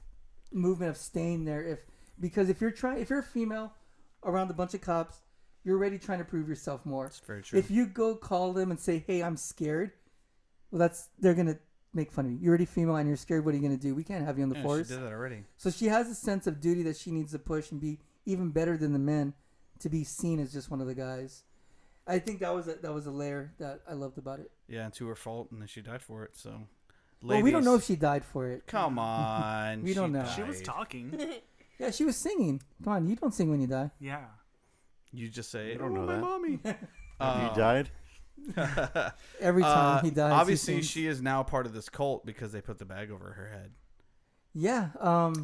movement of staying there. Because if you're a female around a bunch of cops, you're already trying to prove yourself more. It's very true. If you go call them and say, "Hey, I'm scared," well, they're gonna make fun of you. You're already female and you're scared. What are you gonna do? We can't have you on the force. She did that already. So she has a sense of duty that she needs to push and be even better than the men to be seen as just one of the guys. I think that was a layer that I loved about it. Yeah, and to her fault, and then she died for it. So, Well, we don't ladies, know if she died for it. Come on, We don't know. She was died. talking. Yeah, she was singing. Come on, you don't sing when you die. Yeah. You just say, You don't "Oh, know my that." mommy." Have you died? Every time he dies. he Obviously, sings. she is now part of this cult because they put the bag over her head. Yeah.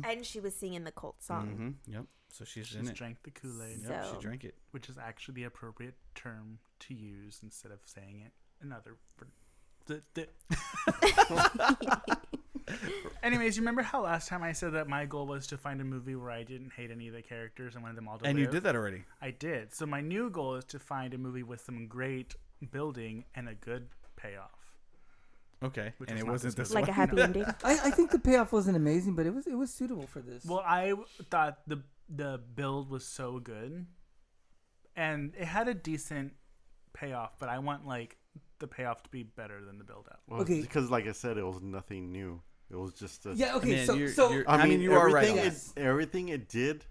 And she was singing the cult song. Mm-hmm. Yep. So she's She in just it. drank the Kool-Aid, Yep. So- She drank it. which is actually the appropriate term to use instead of saying it another. Anyways, you remember how last time I said that my goal was to find a movie where I didn't hate any of the characters and wanted them all to And live? you did that already. I did. So my new goal is to find a movie with some great building and a good payoff. Okay. Which And is it not wasn't this this Like one. a happy ending. I think the payoff wasn't amazing, but it was suitable for this. Well, I thought the build was so good, and it had a decent payoff, but I want like the payoff to be better than the build out. Well, Okay. because like I said, it was nothing new. It was just a. yeah. Okay. Man, so you're- I mean, you are right. everything on it, this. everything it did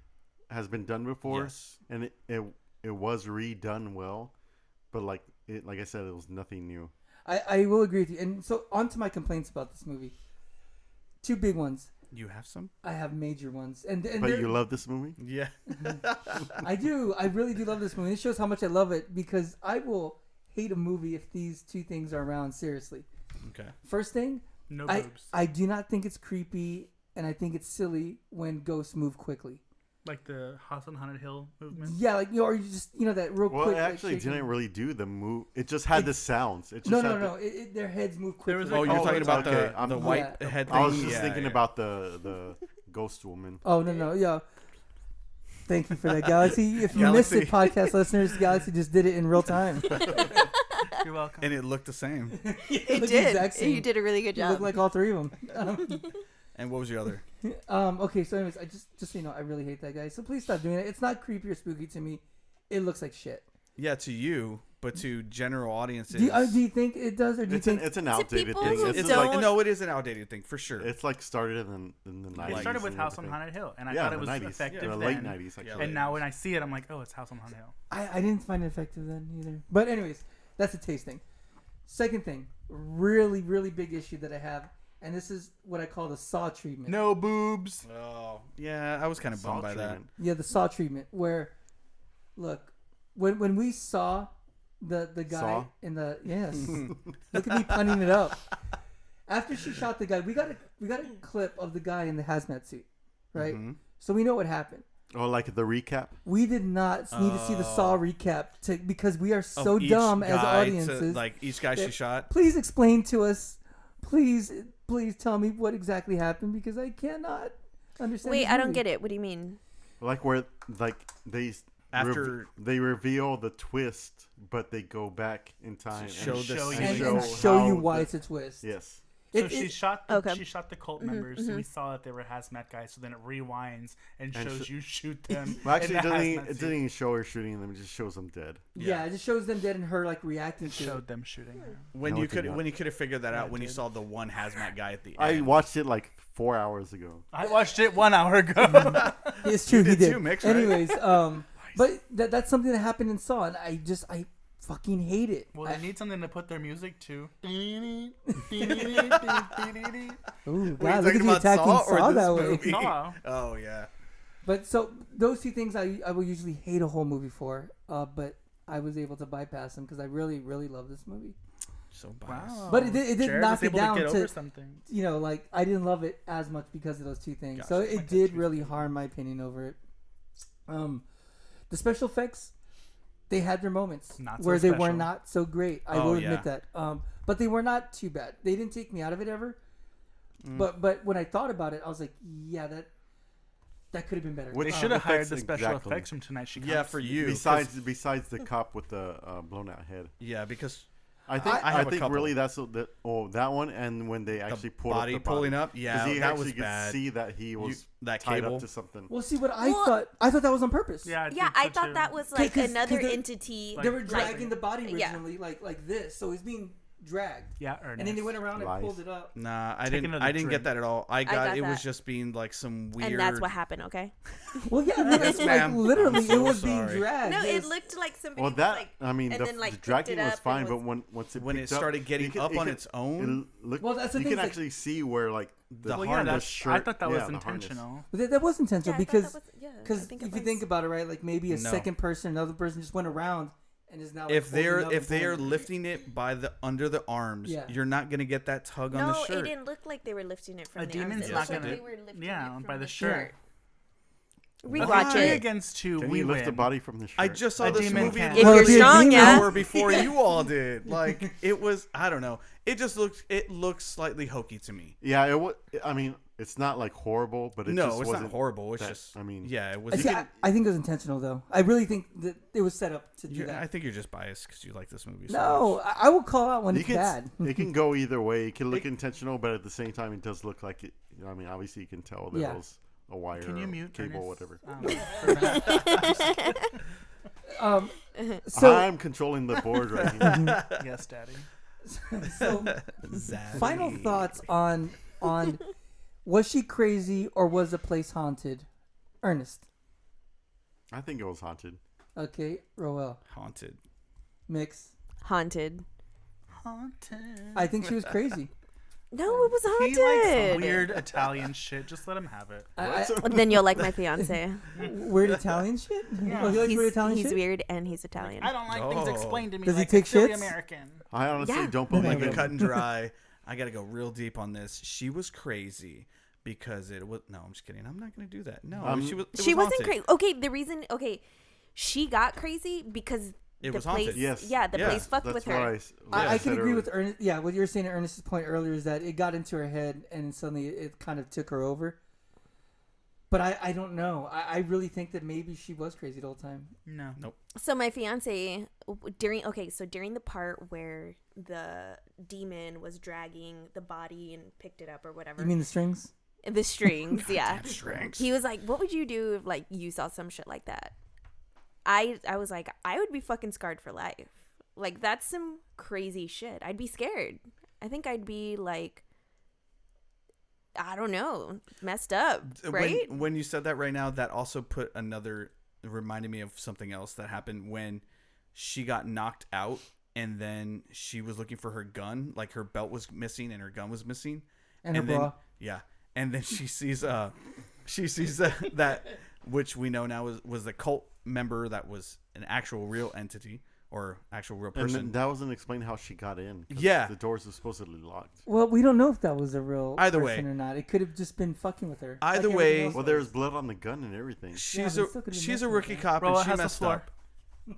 has been done before, Yes. and it was redone well, but like I said, it was nothing new. I will agree with you. And so on to my complaints about this movie. Two big ones. You have some? I have major ones, and But they're- you love this movie? Yeah. I do. I really do love this movie. It shows how much I love it because I will hate a movie if these two things are around. Seriously. Okay. First thing, No I boobs, I do not think it's creepy, and I think it's silly when ghosts move quickly. like the House on Haunted Hill movement. Yeah, like or you just that real Well, quick. it like, actually shaking. didn't really do the move. It just had the sounds. It just No, had no, no. Their heads move There quickly. was Oh, like you're all talking the- about okay, the white Yeah. head thing? I was just Yeah, thinking yeah. about the ghost woman. Oh no, yeah. Thank you for that, Galaxy. If you missed it, podcast listeners, Galaxy just did it in real time. You're welcome. And it looked the same. It Looked the did. exact same. You did a really good You job. look like all three of them. And what was your other? Okay, so anyways, I just so you know, I really hate that guy. So please stop doing it. It's not creepy or spooky to me. It looks like shit. Yeah, to you, but to general audiences. Do you think it does, or do you It's an think it's an outdated people thing. who It's It's don't- like no, it is an outdated thing for sure. it's like started in the 90s. It started with and House on everything. Haunted Hill, and I Yeah, thought it the was 90s. effective The then. late 90s. Actually. Yeah, And now when I see it, I'm like, oh, it's House on Haunted Hill. I didn't find it effective then either. But anyways, that's a taste thing. Second thing, really, really big issue that I have, and this is what I call the Saw treatment. No boobs. Oh, yeah, I was kind of bummed by that. treatment. Yeah, the Saw treatment, where, look, when we saw the guy Saw? in the look at me punning it up. After she shot the guy, we got a clip of the guy in the hazmat suit, right? Mhm. So we know what happened. Oh, like the recap. We did not need to see the Saw recap because we are Of so each dumb as guy audiences. like each guy she that- shot. Please explain to us. Please tell me what exactly happened because I cannot understand. Wait, this I don't movie. get it. What do you mean? Like where like After- they reveal the twist, but they go back in time show and the show scene. you. And, show and show you how why the- it's a twist. Yes. So she shot the, okay. she shot the cult members. So we saw that they were hazmat guys. So then it rewinds and And shows you shoot them. Well, actually, in it the doesn't, hazmat it suit. doesn't even show her shooting them. It just shows them dead. Yeah, it just shows them dead and her like reacting It to it. showed them shooting her. When No, you it did could not. when you could have figured that Yeah, out it when you did. saw the one hazmat guy at the I end. watched it like 4 hours ago. I watched it 1 hour ago. It's true, he did did. too, Mix, right? Anyways, but that's something that happened in Saw, and I fucking hate it. well, they need something to put their music to. Ooh, Were you God, look at talking you about attacking Saw or Saw this that way. movie? Saw. Oh yeah. But so those two things I will usually hate a whole movie for, but I was able to bypass them because I really, really love this movie. So biased. Wow. But it did Jared knock was it able down to get to- over something. You know, like I didn't love it as much because of those two things. So Gotcha. it did really harm my opinion over it. The special effects, they had their moments Not so where they were special. not so great. I Oh, will yeah. admit that. But they were not too bad. They didn't take me out of it ever. But when I thought about it, I was like, yeah, that could have been better. Which They Um, should have hired effects the special exactly. effects from Tonight She Comes. Yeah, for you. Besides the cop with the blown out head. Yeah, because I think I have a think couple. really that's that one, and when they actually pulled body up the pulling body. up, yeah, 'Cause he that actually was could bad. see that he was that tied cable. up to something. Well, see what Well- I thought that was on purpose. Yeah, Yeah, I thought that was like 'Cause another they- entity. They were Like- dragging the body Yeah. originally, like this, so he's being dragged, Yeah, Ernest. and then they went around and Lies. pulled it up. Nah, I Taking didn't. another I didn't drink. get that at all. I got it was that. just being like some weird. And that's what happened, okay? Well, yeah, no, Yes, like ma'am. literally, I'm it so was being sorry. dragged. No, it Yes. looked like somebody Well, was that like, I mean, and the, then, like, the picked dragging it was up fine, and but was- once it When it picked up, started getting up on its own, Well, that's the you thing, can it's like- actually see where like the Well, Well, harness yeah, the that's. shirt. I thought that was yeah, the harness. intentional. But that was intentional Yeah, I thought because that was, yeah, I because think if it you was. think about it, right, like maybe a No. second person, another person just went around and is now. Like, if they're holding up if they are and pulling. lifting it by the under the arms, Yeah. you're not gonna get that tug on the No, shirt. it didn't look like they were lifting it from A the arms. demon's It not looked like gonna- they were lifting yeah, it from by the shirt. Rewatch Three it. against two, Can we you lift win. the body from the shirt? I just saw A this demon movie can. If Well, you're if you're a strong, demon- an yeah. hour before you all did. Like it was. I don't know. It just looks slightly hokey to me. Yeah, it was. I mean, it's not like horrible, but it No, just it's wasn't not horrible. It's that- just. I mean, yeah, it I, was. see, I think it was intentional though. I really think that it was set up to do I that. think you're just biased because you like this movie. So No, much. I will call out when you it's can. bad. It can go either way. It can look intentional, but at the same time, it does look like it. You know, I mean, obviously, you can tell that Yeah. it was a wire, Can you or mute cable, or Ernest? whatever. For that? So I'm controlling the board right here. Yes, Daddy. so Zaddy. final thoughts on was she crazy or was the place haunted? Ernest. I think it was haunted. Okay, Roel. Haunted. Mix. Haunted. Haunted. I think she was crazy. No, it was haunted. He likes weird Italian shit. Just let him have it. Then you'll like my fiance. Weird Italian shit? Yeah. Oh, he likes weird Italian He's shit? weird and he's Italian. I don't like things Oh. explained to me Does he like take a silly shits? American. I honestly Yeah. don't Like believe a it. cut and dry. I gotta go real deep on this. She was crazy because it was. No, I'm just kidding. I'm not gonna do that. No, Um, she was. It She was wasn't haunted. crazy. Okay, the reason. Okay, she got crazy because It the was place. haunted. Yes. Yeah, the Yeah, place fucked That's with what her. I said can agree earlier. with Ernest. Yeah, what you were saying at Ernest's point earlier is that it got into her head and suddenly it kind of took her over. But I don't know. I really think that maybe she was crazy the whole time. No. So my fiance during the part where the demon was dragging the body and picked it up or whatever. You mean the strings? The strings, yeah. Damn strengths. He was like, "What would you do if like you saw some shit like that?" I was like, "I would be fucking scarred for life. Like that's some crazy shit. I'd be scared. I think I'd be like, I don't know, messed up, right?" When you said that right now, that also reminded me of something else that happened when she got knocked out and then she was looking for her gun. Like her belt was missing and her gun was missing. And her then, bra. Yeah. And then she sees that which we know now was the cult member that was an actual real entity or actual real And person. that wasn't explained how she got in. 'Cause Yeah. the doors were supposedly locked. Well, we don't know if that was a real Either person way. or not. It could have just been fucking with her. Either everything way- else Well, was. there was blood on the gun and everything. She's but it still could've been she's a messing with rookie her. cop Rolla and she has the messed floor. up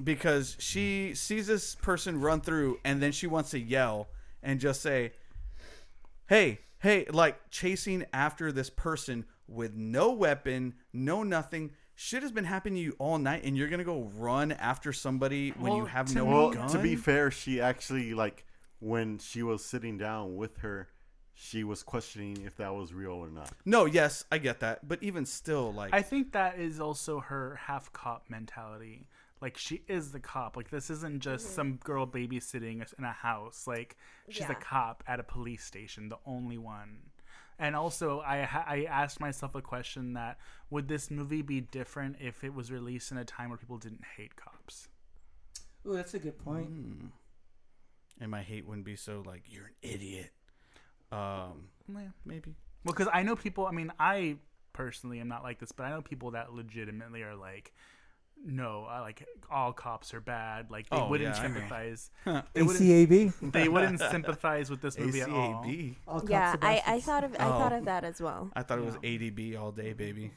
because she sees this person run through and then she wants to yell and just say, hey, like chasing after this person with no weapon, no nothing. Shit has been happening to you all night and you're going to go run after somebody when you Well, have to no me- Well, gun? to be fair, she actually like when she was sitting down with her, she was questioning if that was real or not. No, yes, I get that. But even still, like... I think that is also her half cop mentality. Like she is the cop. Like this isn't just some girl babysitting in a house. Like she's a Yeah. cop at a police station, the only one. And also, I asked myself a question that would this movie be different if it was released in a time where people didn't hate cops? Ooh, that's a good point. And my hate wouldn't be so like, you're an idiot. Yeah. Maybe. Well, because I know people. I mean, I personally am not like this, but I know people that legitimately are like, no, like all cops are bad. Like they Oh, wouldn't yeah, I know. sympathize. They wouldn't, ACAB. they wouldn't sympathize with this movie at all. ACAB. All cops Yeah, are I bastards. thought of that as well. I thought it was ADB all day, baby.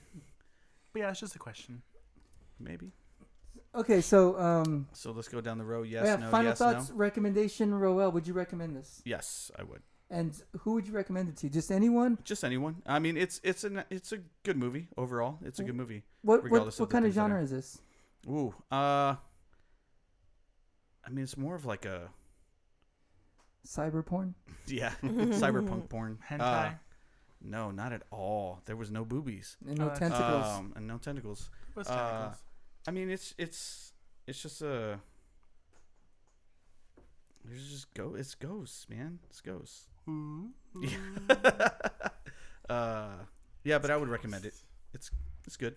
But yeah, it's just a question. Maybe. Okay, so So let's go down the road. Yes, yeah, no, final yes, thoughts, no. recommendation. Roel, would you recommend this? Yes, I would. And who would you recommend it to? Just anyone? Just anyone. I mean, it's a good movie overall. It's a good movie. What Regardless of the kind of things that genre are- is this? Ooh. I mean, it's more of like a Cyber porn. Yeah, cyberpunk porn. Hentai. No, not at all. There was no boobies. And no Oh, that's- tentacles. And no tentacles. What's tentacles? I mean, it's just a. There's just it's ghosts, man. It's ghosts. Yeah, but I would recommend it. It's good.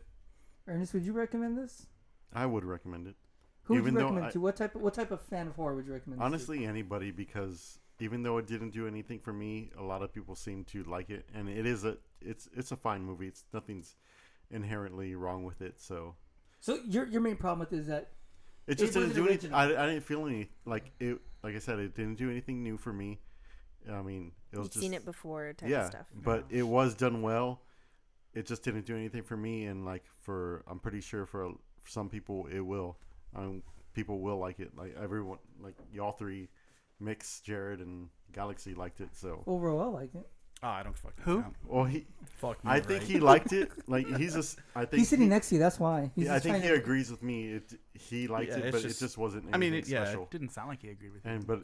Ernest, would you recommend this? I would recommend it. Who would Even you though recommend I- to? What type of fan of horror would you recommend? this to? Honestly, anybody, because even though it didn't do anything for me, a lot of people seem to like it, and it's a fine movie. It's nothing's inherently wrong with it. So So your main problem with it is that it just It didn't wasn't do anything. original. I didn't feel any like it. Like I said, it didn't do anything new for me. I mean, it was You've just seen it before type yeah, of stuff. but it was done well. It just didn't do anything for me, and like I'm pretty sure for some people it will. People will like it. Like everyone, like y'all three, Mix, Jared, and Galaxy liked it. So, overall liked it. Oh, I don't fucking Who? count. well, he, Fuck me, I think right? he liked it. Like I think He's sitting next to you. That's why. He's I just think trying he to- agrees with me. He liked Yeah, it, it's but just- it just wasn't. I mean, anything yeah, special. Didn't sound like he agreed with you. And but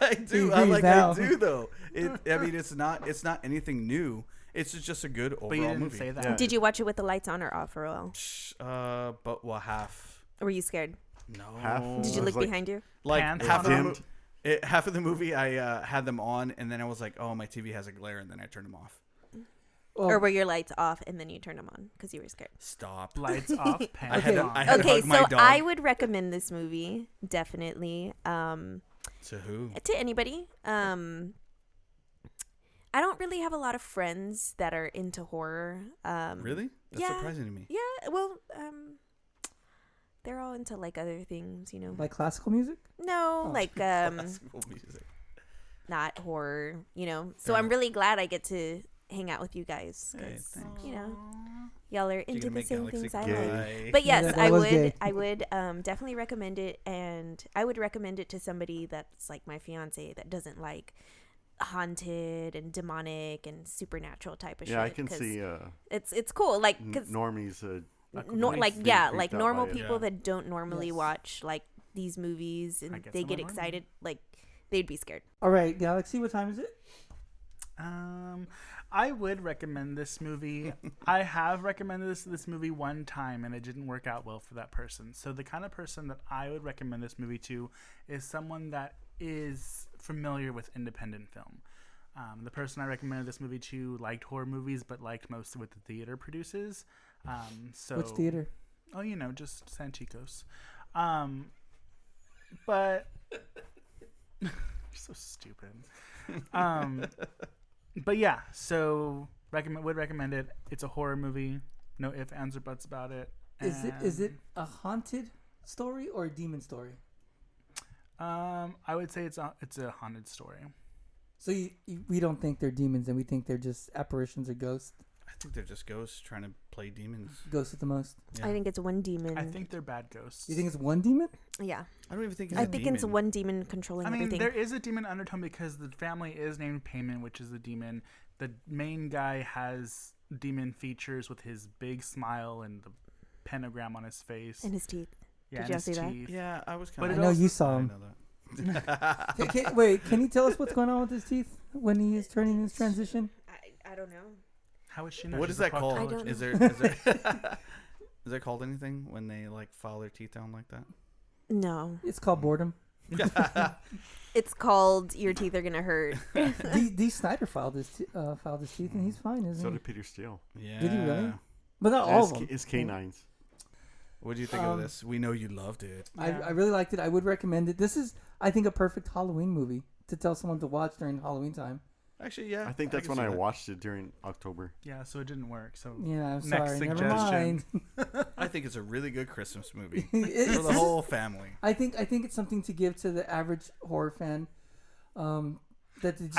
I do. agrees I now. do though. I mean, it's not anything new. It's just a good overall But you didn't movie. say that. Yeah. Did you watch it with the lights on or off, or all? But well, half. Or were you scared? No. Half? Did you I was look like- behind you? Like Pants half of, on? the half of the movie, I had them on, and then I was like, "Oh, my TV has a glare," and then I turned them off. Well, Or were your lights off and then you turned them on because you were scared? Stop. Lights off, pants I had to- on. I had to Okay, hug my so dog. I would recommend this movie definitely To who? to anybody. I don't really have a lot of friends that are into horror. Really? That's yeah. surprising to me. Yeah, well, they're all into like other things, you know. like classical music. No, Oh. like Classical music. not horror, you know. So Fair I'm enough. really glad I get to hang out with you guys Hey, because thanks. you know y'all are You into gonna the make same Galaxy things I gay. like. cry. But yes, that I was would. gay. I would definitely recommend it, and I would recommend it to somebody that's like my fiance that doesn't like haunted and demonic and supernatural type of shit. yeah, I can 'cause see it's cool. Like because normies. like being yeah, creeped like out normal by it. people Yeah. that don't normally Yes. watch like these movies I and get they some get of mine. excited, like they'd be scared. All right, Galaxy. What time is it? I would recommend this movie. I have recommended this movie one time, and it didn't work out well for that person. So the kind of person that I would recommend this movie to is someone that is familiar with independent film. The person I recommended this movie to liked horror movies, but liked mostly what the theater produces. So Which theater? Oh, you know, just Santikos. But you're so stupid. But yeah, so would recommend it. It's a horror movie. No ifs, ands, or buts about it. Is it And, a haunted story or a demon story? I would say it's a haunted story. So we don't think they're demons, and we think they're just apparitions or ghosts. I think they're just ghosts trying to play demons. Ghosts at the most. Yeah. I think it's one demon. I think they're bad ghosts. You think it's one demon? yeah, I don't even think it's I a think demon. it's one demon controlling I mean, everything. there is a demon undertone because the family is named Payment, which is the demon. The main guy has demon features with his big smile and the pentagram on his face. In his teeth. Yeah, Did and y'all his see that? teeth. Yeah, I was But kind it of. I know also- you saw I him. know that. Wait, can you tell us what's going on with his teeth when he is turning his transition? I don't know. How is she not? What She's is a that called? I don't Is know. there is that called anything when they like file their teeth down like that? No, It's called boredom. it's called your teeth are gonna hurt. D. Snyder filed his teeth, and he's fine, isn't So he? did Peter Steele. Yeah. Did he really? But not all It's, of them. it's canines. What do you think Um, of this? We know you loved it. I really liked it. I would recommend it. This is, I think, a perfect Halloween movie to tell someone to watch during Halloween time. Actually, yeah. I think that's can when see I that. watched it during October. Yeah, so it didn't work. So Yeah, I'm Next sorry. Never suggestion. mind. I think it's a really good Christmas movie It's- for the whole family. I think it's something to give to the average horror fan. That they just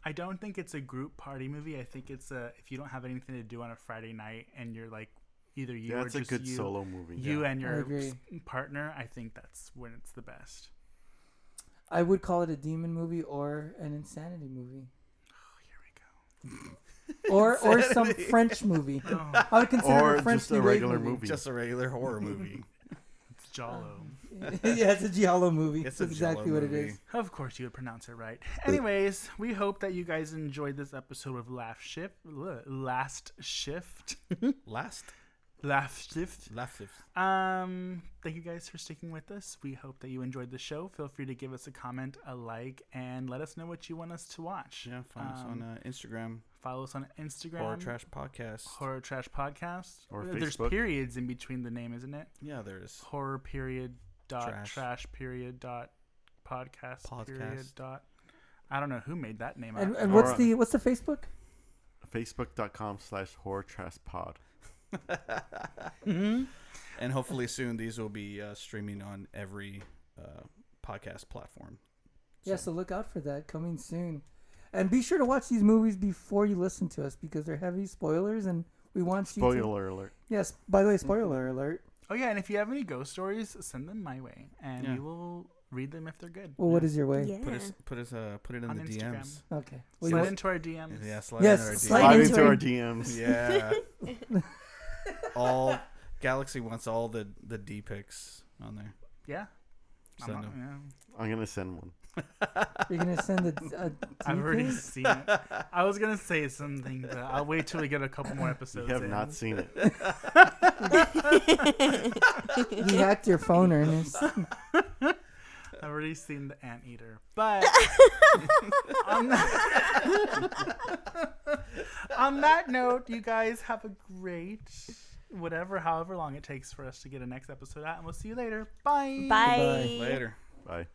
I don't think it's a group party movie. I think it's if you don't have anything to do on a Friday night and you're like either you Yeah, or it's a just good you, solo movie. you yeah. and I your agree. partner. I think that's when it's the best. I would call it a demon movie or an insanity movie, Oh, here we go. or some French movie. Oh, I would consider Or it a French just a New Wave regular movie. Just a regular horror movie. Jalo. Yeah, it's a giallo movie. It's That's a exactly Jell-O what it movie. is. Of course, you would pronounce it right. Anyways, we hope that you guys enjoyed this episode of Last Shift. Last. Thank you guys for sticking with us. We hope that you enjoyed the show. Feel free to give us a comment, a like, and let us know what you want us to watch. Yeah, find us on Instagram. Follow us on Instagram. Horror Trash Podcast. Horror Trash Podcast. Or There's Facebook. periods in between the name, isn't it? Yeah, there's Horror period dot Trash. trash period dot podcast period Podcast. dot. I don't know who made that name And, up. and Or, what's the Facebook? Facebook.com/horrortrashpod. And hopefully soon these will be streaming on every podcast platform. Yeah, so look out for that coming soon. And be sure to watch these movies before you listen to us because they're heavy spoilers and we want you to... Spoiler alert. Yes, by the way, spoiler alert. Oh yeah, and if you have any ghost stories, send them my way, and Yeah. we will read them if they're good. Well, what is your way? Yeah. Put it in On the Instagram. DMs. Okay. Well, Slide you- into our DMs. Yeah, slide Yes, in our slide Slide DMs. into our- our DMs. Yeah. All Galaxy wants all the D pics on there. Yeah. Send I'm not- them. yeah. I'm gonna send one. you're going to send a I've already DP? seen it. I was gonna say something, but I'll wait till we get a couple more You episodes. have in. not seen it. He hacked your phone, Ernest. I've already seen the anteater, but on that note, you guys have a great however long it takes for us to get a next episode out, and we'll see you later. Bye. Bye. Goodbye. Later. Bye.